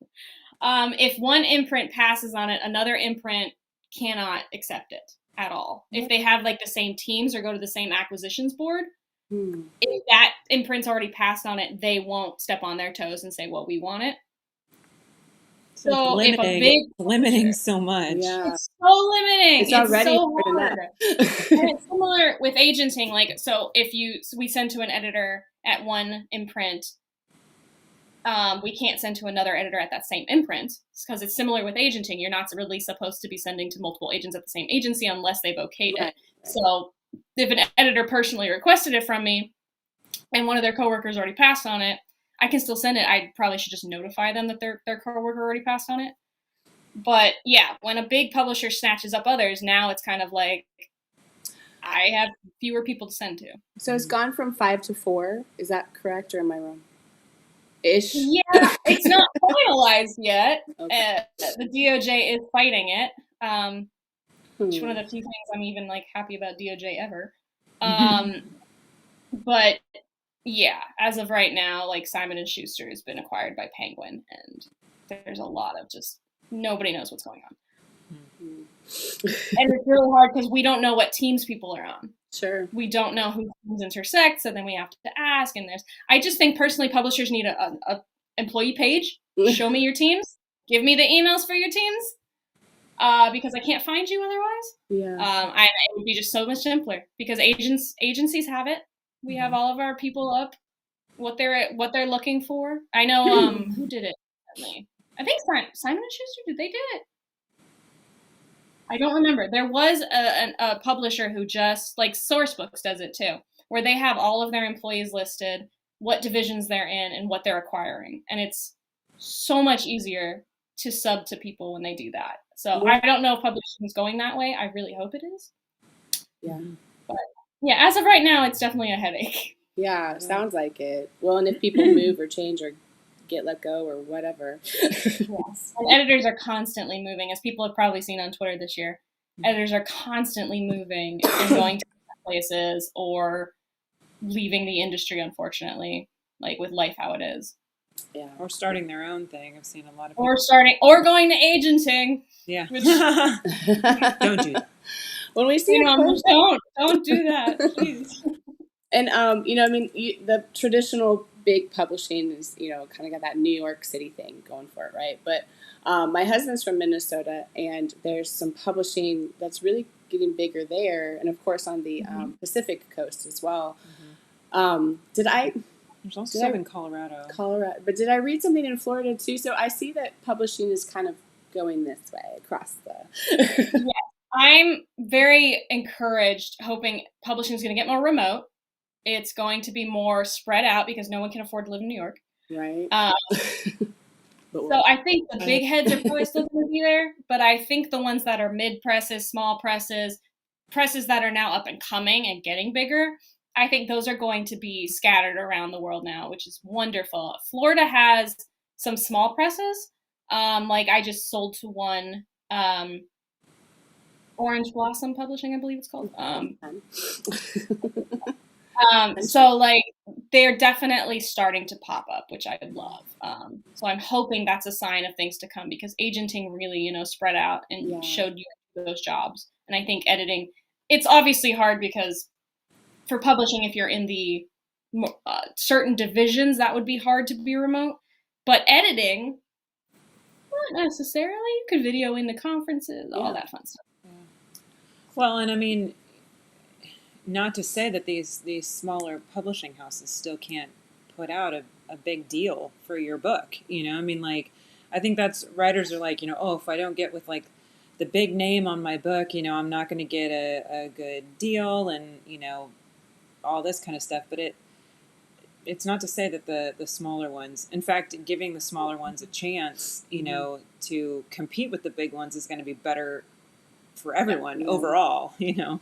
if one imprint passes on it, another imprint cannot accept it at all. If they have like the same teams or go to the same acquisitions board, if that imprint's already passed on it, they won't step on their toes and say, well, we want it. So limiting so much. Yeah. It's so limiting. It's already so hard. And it's similar with agenting. Like, so if we send to an editor at one imprint, we can't send to another editor at that same imprint because it's similar with agenting. You're not really supposed to be sending to multiple agents at the same agency unless they've okayed it. So if an editor personally requested it from me and one of their coworkers already passed on it, I can still send it. I probably should just notify them that their coworker already passed on it. But yeah, when a big publisher snatches up others, now it's kind of like I have fewer people to send to. So it's gone from 5 to 4. Is that correct, or am I wrong? Ish. Yeah, it's not finalized yet. Okay. The DOJ is fighting it. Which one of the few things I'm even like happy about DOJ ever. But yeah, as of right now, like Simon & Schuster has been acquired by Penguin, and there's a lot of just nobody knows what's going on. And it's really hard because we don't know what teams people are on. Sure. We don't know who teams intersect, so then we have to ask. And I just think personally publishers need a employee page. Show me your teams. Give me the emails for your teams. Because I can't find you otherwise. Yeah. It would be just so much simpler because agencies have it. We have all of our people up, what they're looking for. I know who did it recently. I think Simon and Schuster, did they do it? I don't remember. There was a publisher who just, like Sourcebooks does it too, where they have all of their employees listed, what divisions they're in, and what they're acquiring. And it's so much easier to sub to people when they do that. So I don't know if publishing is going that way. I really hope it is. Yeah. But yeah, as of right now, it's definitely a headache. Yeah, sounds like it. Well, and if people move or change or get let go or whatever. Yes. And editors are constantly moving, as people have probably seen on Twitter this year. Editors are constantly moving and going to places or leaving the industry, unfortunately, like with life how it is. Yeah. Or starting their own thing. I've seen a lot of people. Or going to agenting. Yeah. Which, don't do that. When we see don't do that. Please. And the traditional big publishing is, kind of got that New York City thing going for it, right? But my husband's from Minnesota, and there's some publishing that's really getting bigger there, and of course on the Pacific coast as well. There's also some in Colorado. But did I read something in Florida too? So I see that publishing is kind of going this way across the. Yeah, I'm very encouraged, hoping publishing is going to get more remote. It's going to be more spread out because no one can afford to live in New York. Right. So I think the big heads are probably still going to be there, but I think the ones that are mid presses, small presses that are now up and coming and getting bigger, I think those are going to be scattered around the world now, which is wonderful. Florida has some small presses. Like I just sold to one, Orange Blossom Publishing, I believe it's called. So like they're definitely starting to pop up, which I love. So I'm hoping that's a sign of things to come because agenting really, spread out and showed you those jobs. And I think editing, it's obviously hard because for publishing, if you're in the certain divisions, that would be hard to be remote. But editing, not necessarily. You could video into conferences, all that fun stuff. Yeah. Well, and I mean, not to say that these smaller publishing houses still can't put out a big deal for your book. I mean, like, I think that's writers are like, if I don't get with like the big name on my book, I'm not going to get a good deal and, all this kind of stuff. But it's not to say that the smaller ones, in fact, giving the smaller ones a chance, to compete with the big ones is going to be better for everyone overall, Yeah.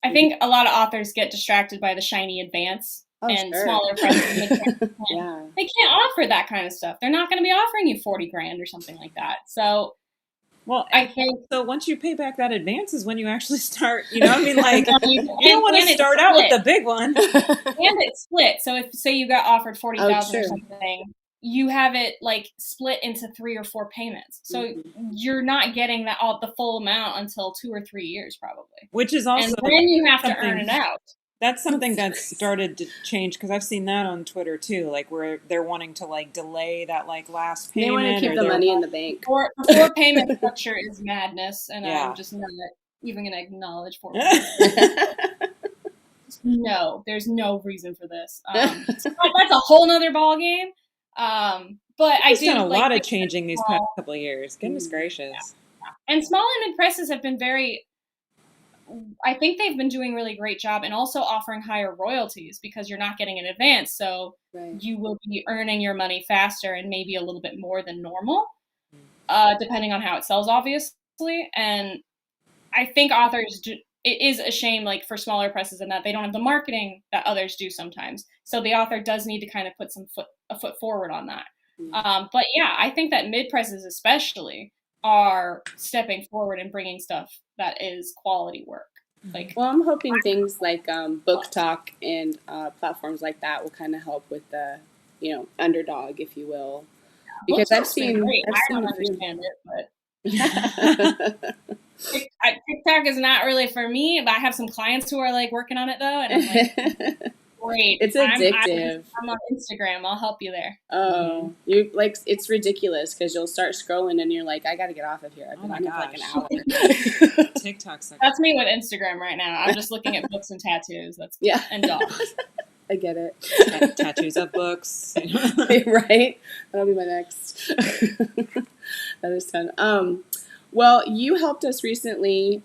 I think a lot of authors get distracted by the shiny advance smaller presses. They can't offer that kind of stuff. They're not going to be offering you $40,000 or something like that. So, I think so. Once you pay back that advance is when you actually start. I mean, like you don't want to start out with the big one. And it's split. So if say you got offered $40,000 or something, you have it like split into 3 or 4 payments. So you're not getting the full amount until 2 or 3 years probably. Which is also, and then you have to earn it out. That's something that's started to change because I've seen that on Twitter too, like where they're wanting to like delay that like last payment. They want to keep the money in the bank. Before payment structure is madness, and I'm just not even going to acknowledge for it. No, there's no reason for this. That's a whole nother ball game. But I've done a lot of changing these past couple of years. Goodness gracious. Yeah. And small and mid presses have been I think they've been doing a really great job and also offering higher royalties because you're not getting in advance. So you will be earning your money faster and maybe a little bit more than normal, depending on how it sells, obviously. And I think authors it is a shame, like for smaller presses, in that they don't have the marketing that others do sometimes. So the author does need to kind of put a foot forward on that. But yeah, I think that mid presses especially are stepping forward and bringing stuff that is quality work. Well, I'm hoping things like Book Talk and platforms like that will kind of help with the, underdog, if you will. Because I've seen I don't understand it, but TikTok is not really for me, but I have some clients who are like working on it though, and I'm like, great. It's addictive. I'm on Instagram. I'll help you there. Oh, you like it's ridiculous because you'll start scrolling and you're like, I got to get off of here. I've been Oh on my it for like an gosh. hour. TikTok's like, That's me with Instagram right now. I'm just looking at books and tattoos. Yeah. And dogs. I get it. tattoos of books. Right? That'll be my next. That is fun. Well, you helped us recently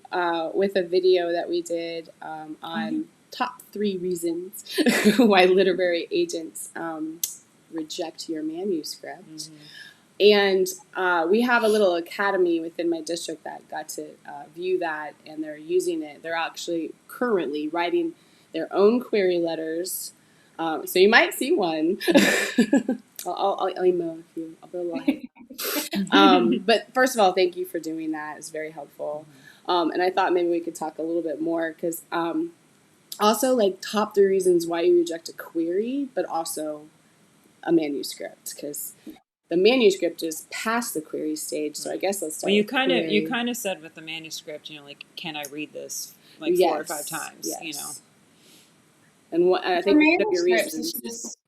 with a video that we did on top 3 reasons why literary agents reject your manuscript. And we have a little academy within my district that got to view that, and they're using it. They're actually currently writing their own query letters. So you might see one. I'll email if you. I'll put a line. But first of all, thank you for doing that. It's very helpful. And I thought maybe we could talk a little bit more because also like top 3 reasons why you reject a query, but also a manuscript, because the manuscript is past the query stage. So I guess let's start. Well, you with kind of said with the manuscript, like, can I read this like 4 or 5 times? Yes. And I think your reasons. Just,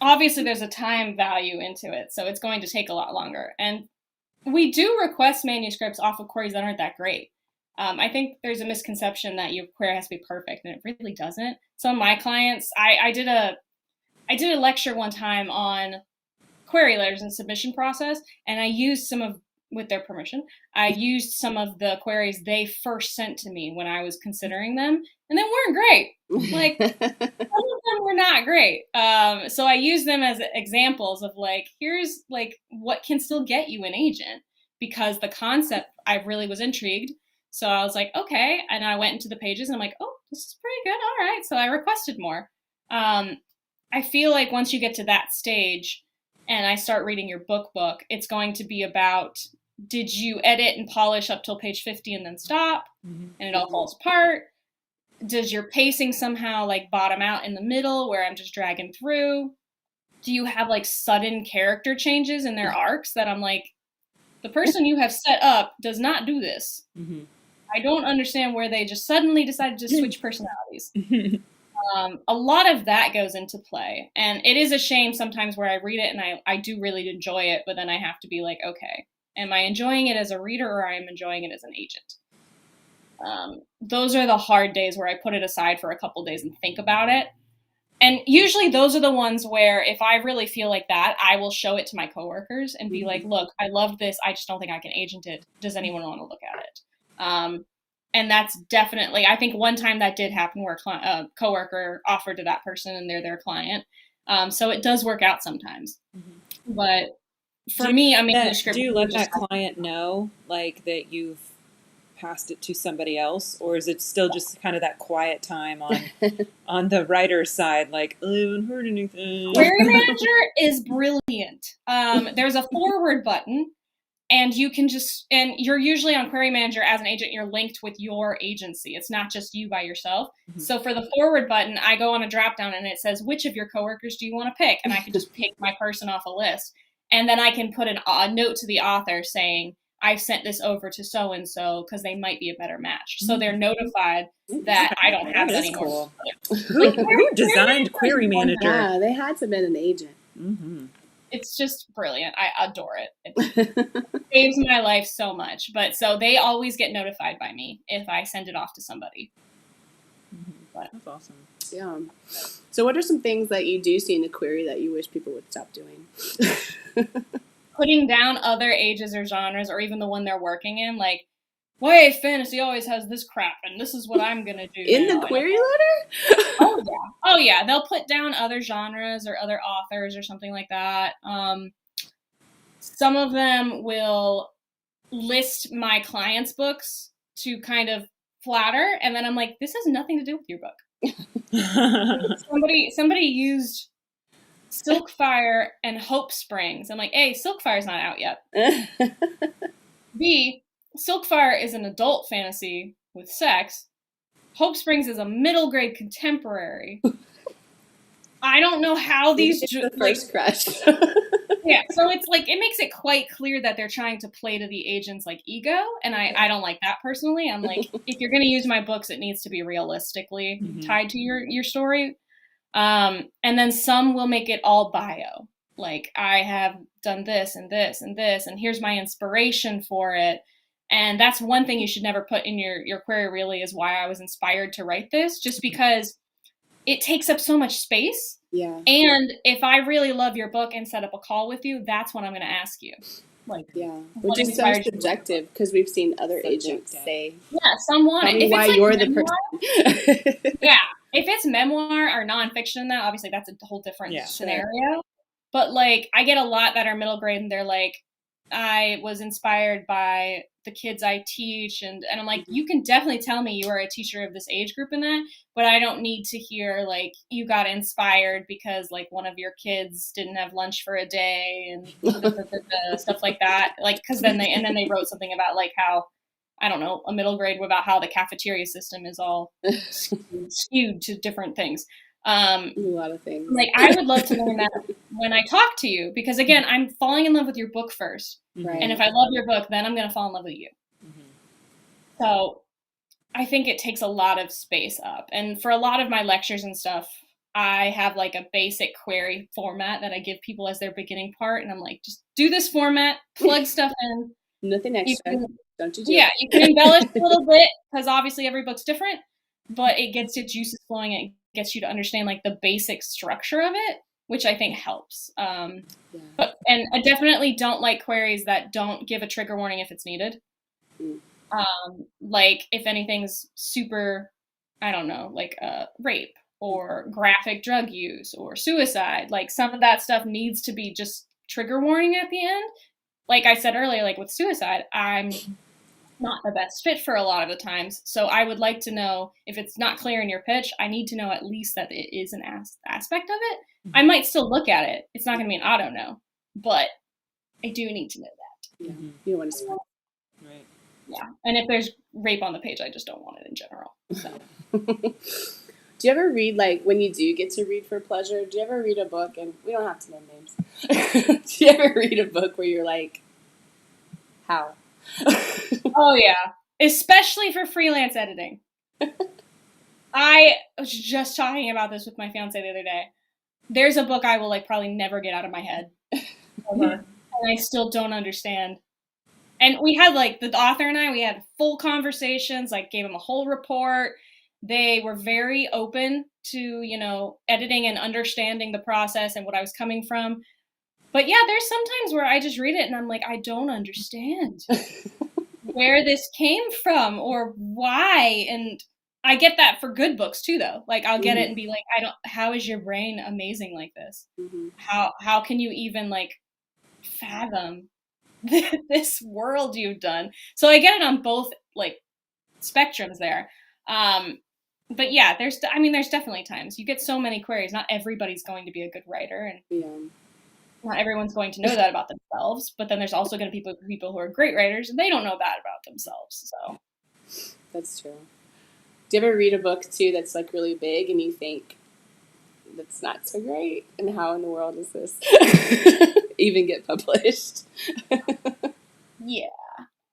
obviously, there's a time value into it, so it's going to take a lot longer. And we do request manuscripts off of queries that aren't that great. I think there's a misconception that your query has to be perfect, and it really doesn't. Some of my clients, I did a lecture one time on query letters and submission process, and I used with their permission, I used some of the queries they first sent to me when I was considering them, and they weren't great. Like, some of them were not great. So I used them as examples of like, here's like what can still get you an agent, because the concept, I really was intrigued. So I was like, okay. And I went into the pages and I'm like, oh, this is pretty good. All right. So I requested more. I feel like once you get to that stage and I start reading your book, it's going to be about, did you edit and polish up till page 50 and then stop and it all falls apart? Does your pacing somehow like bottom out in the middle where I'm just dragging through? Do you have like sudden character changes in their arcs that I'm like, the person you have set up does not do this. I don't understand where they just suddenly decided to switch personalities. A lot of that goes into play. And it is a shame sometimes where I read it and I do really enjoy it, but then I have to be like, okay, am I enjoying it as a reader or I am enjoying it as an agent? Those are the hard days where I put it aside for a couple days and think about it. And usually those are the ones where if I really feel like that, I will show it to my coworkers and be like, look, I love this. I just don't think I can agent it. Does anyone want to look at it? And that's definitely, I think one time that did happen where a coworker offered to that person and they're their client. So it does work out sometimes. But for me, a manuscript. Do you let that client know like that you've passed it to somebody else, or is it still just kind of that quiet time on the writer's side, like, oh, I haven't heard anything? Query Manager is brilliant. There's a forward button, and you can and you're usually on Query Manager as an agent, you're linked with your agency. It's not just you by yourself. So for the forward button, I go on a drop down and it says, which of your coworkers do you want to pick? And I can just pick my person off a list. And then I can put a note to the author saying, I've sent this over to so-and-so because they might be a better match. So they're notified that I don't have it anymore. Cool. Who designed Query Manager? Yeah, they had to have been an agent. It's just brilliant. I adore it. It saves my life so much. But so they always get notified by me if I send it off to somebody. But that's awesome. Yeah. So what are some things that you do see in the query that you wish people would stop doing? Putting down other ages or genres, or even the one they're working in, like, why fantasy always has this crap, and this is what I'm gonna do in now. The query letter? Oh yeah, they'll put down other genres or other authors or something like that. Some of them will list my clients' books to kind of flatter, and then I'm like, this has nothing to do with your book. Somebody used Silkfire and Hope Springs. I'm like, A, Silkfire's not out yet. B, Silkfire is an adult fantasy with sex. Hope Springs is a middle grade contemporary. I don't know how Maybe these it's the first crush. yeah, so it's like it makes it quite clear that they're trying to play to the agent's like ego, and I don't like that personally. I'm like, if you're going to use my books, it needs to be realistically tied to your story. And then some will make it all bio, like I have done this and this and this, and here's my inspiration for it. And that's one thing you should never put in your query, really, is why I was inspired to write this, just because it takes up so much space. Yeah. And if I really love your book and set up a call with you, that's what I'm going to ask you. Like, Yeah, what which is so inspired you? subjective, because we've seen other agents Subjective. say, Yeah, some want tell it. me If why it's like you're the memoir, person. yeah. If it's memoir or nonfiction, that obviously that's a whole different Yeah. scenario. But like, I get a lot that are middle grade, and they're like, I was inspired by the kids I teach, and I'm like, you can definitely tell me you are a teacher of this age group in that, but I don't need to hear like you got inspired because like one of your kids didn't have lunch for a day and stuff like that. Like, because then they wrote something about like how, I don't know, a middle grade about how the cafeteria system is all skewed to different things. A lot of things. Like, I would love to learn that when I talk to you, because again, I'm falling in love with your book first. Right. And if I love your book, then I'm going to fall in love with you. So I think it takes a lot of space up. And for a lot of my lectures and stuff, I have like a basic query format that I give people as their beginning part. And I'm like, just do this format, plug stuff in. Nothing extra. Don't you do Yeah, it. you can embellish a little bit, because obviously every book's different, but it gets your juices flowing. It gets you to understand like the basic structure of it, which I think helps. But I definitely don't like queries that don't give a trigger warning if it's needed. Like if anything's super, I don't know, like rape or graphic drug use or suicide, like some of that stuff needs to be just trigger warning at the end. Like I said earlier, like with suicide, I'm not the best fit for a lot of the times. So I would like to know, if it's not clear in your pitch, I need to know at least that it is an aspect of it. I might still look at it. It's not going to be an auto no, but I do need to know that. Yeah. You don't want to spoil. Right. Yeah. And if there's rape on the page, I just don't want it in general. So. Do you ever read, like, when you do get to read for pleasure, do you ever read a book, and we don't have to name names, do you ever read a book where you're like, how? Oh, yeah. Especially for freelance editing. I was just talking about this with my fiance the other day. There's a book I will like probably never get out of my head. Ever. And I still don't understand. And we had like, the author and I, we had full conversations, like gave him a whole report. They were very open to, you know, editing and understanding the process and what I was coming from. But yeah, there's sometimes where I just read it and I'm like, I don't understand where this came from or why. And I get that for good books too, though. Like I'll get it and be like, how is your brain amazing like this? How can you even like fathom this world you've done? So I get it on both like spectrums there. But yeah, there's definitely times you get so many queries. Not everybody's going to be a good writer, and not everyone's going to know that about themselves. But then there's also going to be people who are great writers, and they don't know that about themselves. So that's true. Do you ever read a book too that's like really big, and you think that's not so great, and how in the world does this even get published? Yeah.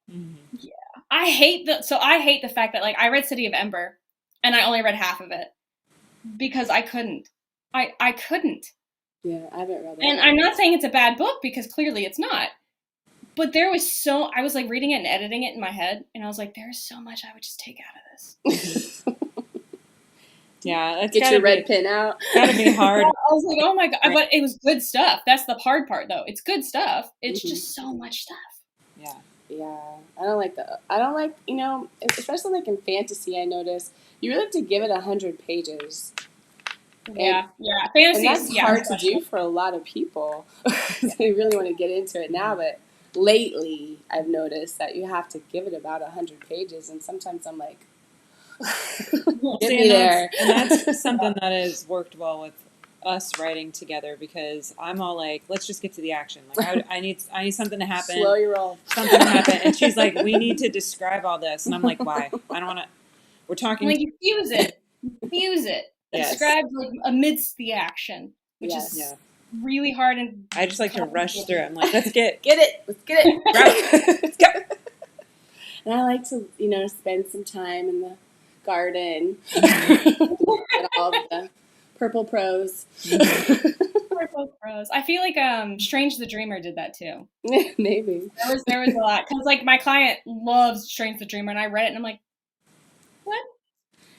Yeah. I hate the fact that like I read City of Ember and I only read half of it because I couldn't. I couldn't. Yeah, I haven't read it. And I'm not saying it's a bad book because clearly it's not. But I was like reading it and editing it in my head and I was like, there's so much I would just take out of this. Yeah, it's get your red pen out. Gotta be hard. I was like, oh my God. But it was good stuff. That's the hard part though. It's good stuff. It's just so much stuff. Yeah. Yeah, I don't like, you know, especially like in fantasy, I notice you really have to give it 100 pages. Yeah, fantasy. And that's hard to do for a lot of people. They really want to get into it now, but lately I've noticed that you have to give it about 100 pages, and sometimes I'm like, get me there. And that's something that has worked well with us writing together, because I'm all like, let's just get to the action. Like I need something to happen. Slow your roll. Something to happen. And she's like, we need to describe all this. And I'm like, why? I don't want to. We're talking. Like, you fuse it. Yes. described like amidst the action, which Yes. is Yeah. really hard. And I just like to rush through it. I'm like, let's get Let's get it. let's go. And I like to, spend some time in the garden. Get all of the purple prose. Purple Prose. I feel like Strange the Dreamer did that too. Maybe. There was a lot because like my client loves Strange the Dreamer, and I read it and I'm like, what?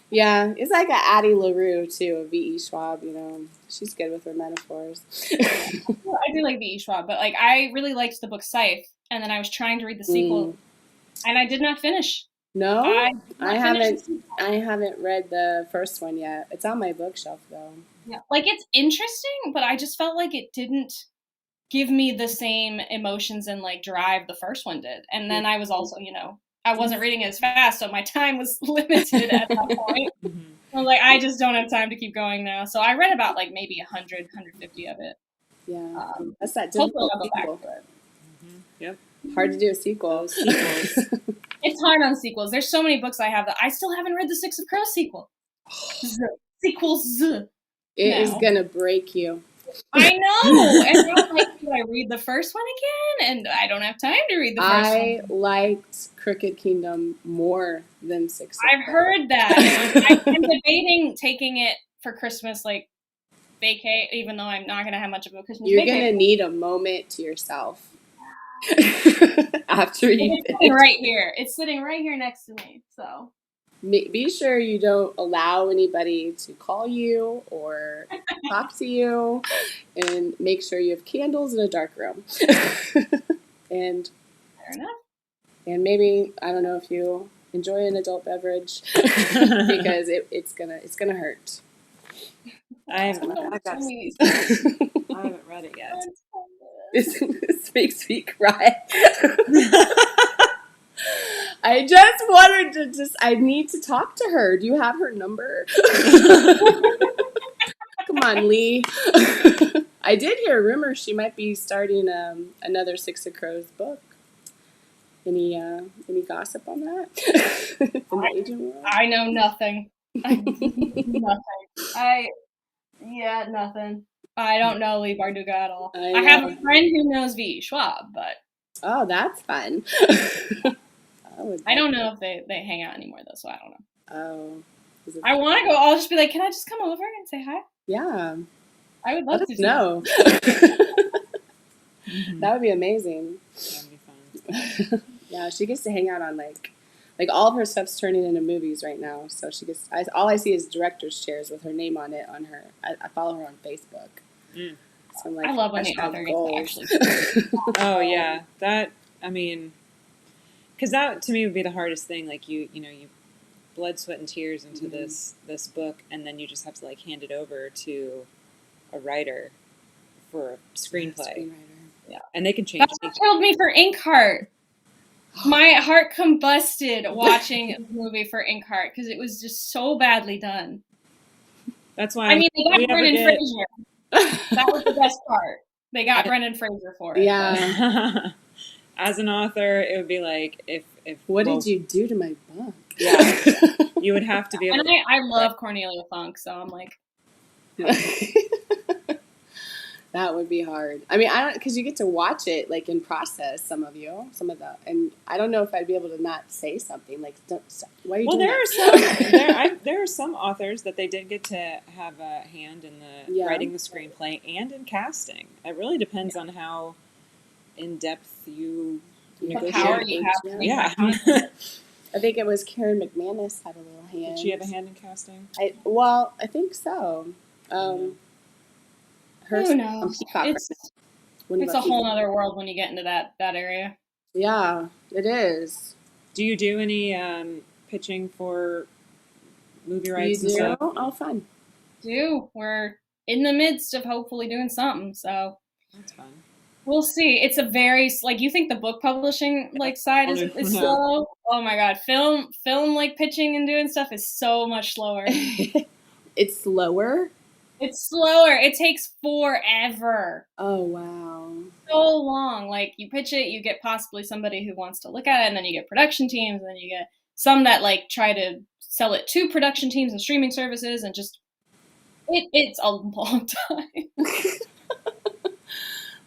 Yeah, it's like a Addie LaRue too, of V.E. Schwab. She's good with her metaphors. Well, I do like V.E. Schwab, but like I really liked the book Scythe, and then I was trying to read the sequel, and I did not finish. No, I haven't. haven't read the first one yet. It's on my bookshelf though. Yeah, like it's interesting, but I just felt like it didn't give me the same emotions and like drive the first one did. And then I was also, I wasn't reading it as fast, so my time was limited at that point. I was like, I just don't have time to keep going now. So I read about like maybe 100, 150 of it. Yeah, that's that Hopefully difficult I'll go back sequel. to it. Yep. Hard to do a sequel. It's hard on sequels. There's so many books I have that I still haven't read the Six of Crows sequel. Sequels. It is gonna break you. I know, and now like, do I read the first one again? And I don't have time to read the first one. I liked Crooked Kingdom more than Six. I've heard that. I'm debating taking it for Christmas, like vacay, even though I'm not gonna have much of a Christmas. You're vacay. gonna need a moment to yourself after you It's finish. sitting right here. It's sitting right here next to me. So Be sure you don't allow anybody to call you or talk to you, and make sure you have candles in a dark room. and fair enough. and maybe, I don't know if you enjoy an adult beverage, because it's gonna hurt. I haven't read it yet. This makes me cry. I just wanted to I need to talk to her. Do you have her number? Come on, Lee. I did hear a rumor she might be starting another Six of Crows book. Any gossip on that? In the agent world? I know nothing. Nothing. Nothing. I don't know Lee Barduga at all. I have a friend who knows V. Schwab, but oh, that's fun. I don't know if they hang out anymore though, so I don't know. Oh, I want to go. I'll just be like, can I just come over and say hi? yeah. I would love Let to. us know. That would be amazing. That'd be fun. Yeah, she gets to hang out on like all of her stuff's turning into movies right now. So she gets. All I see is director's chairs with her name on it on her. I follow her on Facebook. Mm. So I'm like, I love when the author gets to actually. Oh yeah, because that to me would be the hardest thing. Like you blood, sweat, and tears into this book, and then you just have to like hand it over to a writer for a screenplay. Yeah, and they can change. That's what killed me for Inkheart. My heart combusted watching the movie for Inkheart because it was just so badly done. That's why. I mean, they got Brendan Fraser. That was the best part. They got Brendan Fraser for it. Yeah. As an author, it would be like if what did you do to my book? Yeah, you would have to be able. And I love Cornelia Funk, so I'm like. That would be hard. I mean, I don't, because you get to watch it like in process. Some of the, and I don't know if I'd be able to not say something like, why are you doing that? There are some authors that they did get to have a hand in the writing the screenplay and in casting. It really depends on how in depth you negotiate. The power you have. Yeah. I think it was Karen McManus had a little hand. Did she have a hand in casting? I think so. Who knows? It's a whole other world when you get into that area. Yeah, it is. Do you do any pitching for movie rights and stuff? Oh, fun. We're in the midst of hopefully doing something, so that's fun. We'll see. It's a very you think the book publishing side is slow? Oh my god, film pitching and doing stuff is so much slower. It's slower. It's slower. It takes forever. Oh, wow. So long. Like, you pitch it, you get possibly somebody who wants to look at it, and then you get production teams, and then you get some that, try to sell it to production teams and streaming services, and just It's a long time.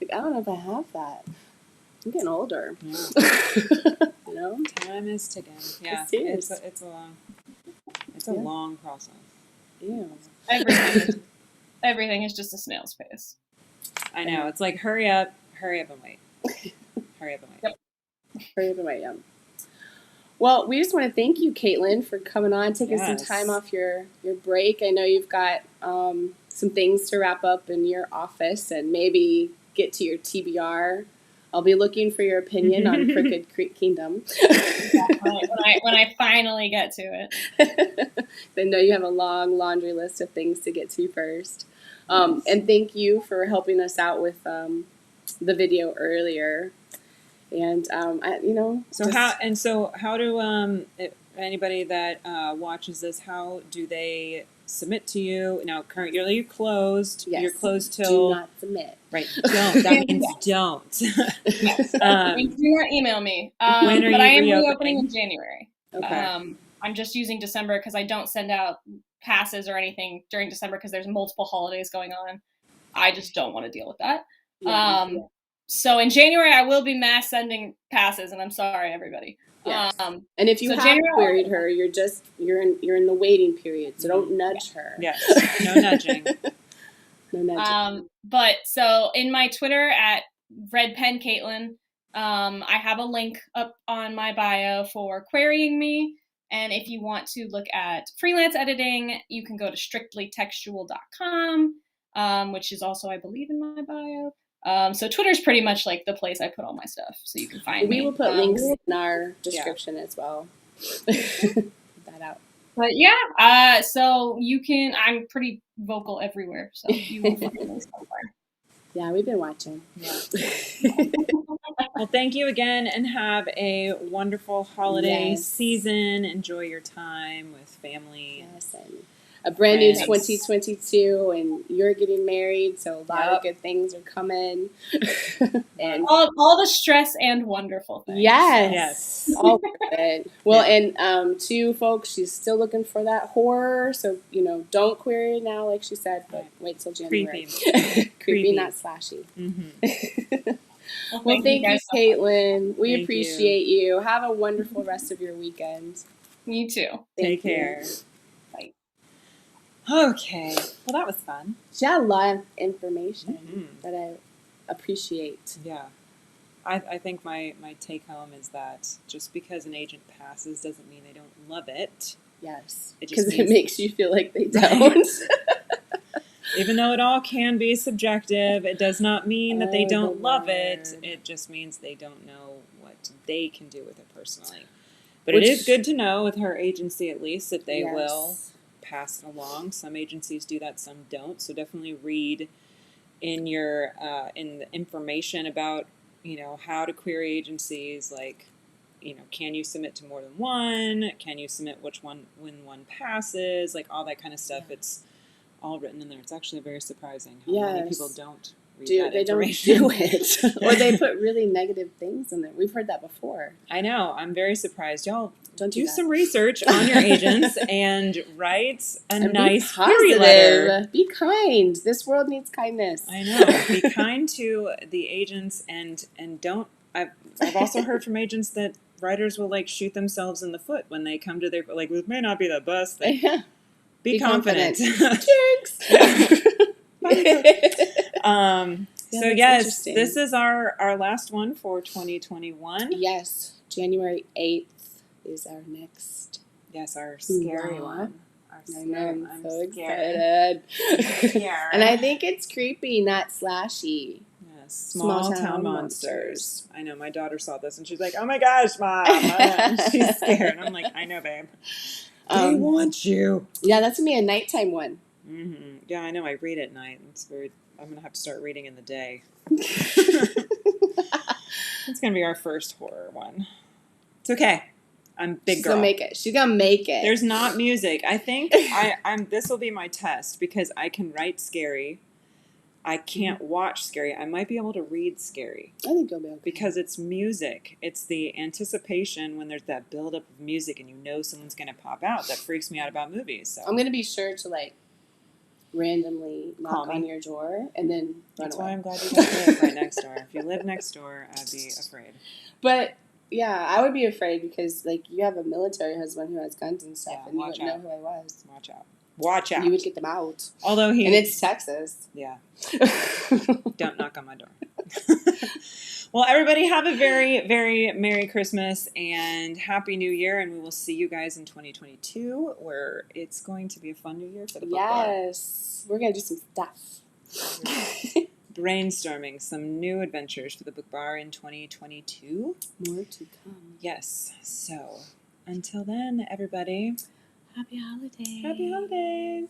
Like, I don't know if I have that. I'm getting older. Yeah. You know? Time is ticking. Yeah, It is. it's a long process. Yeah. Everything is just a snail's pace. I know. It's like hurry up and wait. Hurry up and wait. Yep. Hurry up and wait, yeah. Well, we just want to thank you, Kaitlyn, for coming on, taking some Yes. time off your break. I know you've got some things to wrap up in your office and maybe get to your TBR. I'll be looking for your opinion on Crooked Creek Kingdom. when I finally get to it. I know you have a long laundry list of things to get to first. And thank you for helping us out with the video earlier. And So how do anybody that watches this, how do they submit to you? Now currently you're closed. Yes. You're closed Do till not submit. right. Don't. That means don't. Yes. Do not email me. When are but you I am reopening? reopening in January. Okay. I'm just using December because I don't send out passes or anything during December because there's multiple holidays going on. I just don't want to deal with that. Yeah. So in January I will be mass sending passes, and I'm sorry, everybody. Yes. And if you have queried her, you're in the waiting period, so don't nudge her. Yes. No nudging. No nudging. But so in my Twitter at Red Pen Kaitlyn, I have a link up on my bio for querying me. And if you want to look at freelance editing, you can go to strictlytextual.com, which is also, I believe, in my bio. So Twitter's pretty much like the place I put all my stuff, so you can find me. We will put links in our description as well. Put that out. But yeah, so you can. I'm pretty vocal everywhere, so you will find me somewhere. Yeah, we've been watching. Yeah. Well, thank you again, and have a wonderful holiday season. Enjoy your time with family. Yes, and a brand new 2022, and you're getting married, so a lot of good things are coming. And all the stress and wonderful things. Yes. All of it. Well, and to folks, she's still looking for that horror, so don't query it now, like she said, but wait till January. Creepy, not slashy. Mm-hmm. Well, thank you, Kaitlyn. We appreciate you. Have a wonderful rest of your weekend. You too. Take care. Bye. Okay. Well, that was fun. She had a lot of information that I appreciate. Yeah. I think my take home is that just because an agent passes doesn't mean they don't love it. Yes. Because it makes you feel like they don't. Even though it all can be subjective, it does not mean that they don't love it. It just means they don't know what they can do with it personally. But it is good to know with her agency, at least, that they will pass it along. Some agencies do that, some don't. So definitely read in your in the information about how to query agencies. Like, can you submit to more than one? Can you submit which one when one passes? Like all that kind of stuff. It's all written in there. It's actually very surprising how many people don't read that information. Don't do it. Or they put really negative things in there. We've heard that before. I know. I'm very surprised. Y'all don't do some research on your agents and write a nice query letter. Be kind. This world needs kindness. I know. Be kind to the agents and don't. I've also heard from agents that writers will shoot themselves in the foot when they come to their this may not be the best thing. Yeah. Be confident. Jinx. So yes, this is our last one for 2021. Yes, January 8th is our next. Yes, our scary one. I'm so excited. And I think it's creepy, not slashy. Yes, small town monsters. I know. My daughter saw this and she's like, "Oh my gosh, Mom!" She's scared. I'm like, "I know, babe. They want you." Yeah, that's gonna be a nighttime one. Mm-hmm. Yeah, I know. I read at night. I'm gonna have to start reading in the day. It's gonna be our first horror one. It's okay. I'm big girl. She's gonna make it. She's gonna make it. There's not music. I think I'm. This will be my test because I can write scary. I can't watch scary. I might be able to read scary. I think you'll be okay. Because it's music. It's the anticipation when there's that buildup of music and someone's going to pop out. That freaks me out about movies. So I'm going to be sure to randomly knock on your door and then run That's away. why I'm glad you don't live right next door. If you live next door, I'd be afraid. But yeah, I would be afraid because like you have a military husband who has guns and stuff, Yeah, and you watch wouldn't know who I was. Watch out. Watch out. You would get them out. Although he... And it's Texas. Yeah. Don't knock on my door. Well, everybody have a very, very Merry Christmas and Happy New Year, and we will see you guys in 2022, where it's going to be a fun new year for the book bar. Yes. We're going to do some stuff. Brainstorming some new adventures for the book bar in 2022. More to come. Yes. So, until then, everybody, Happy holidays. happy holidays.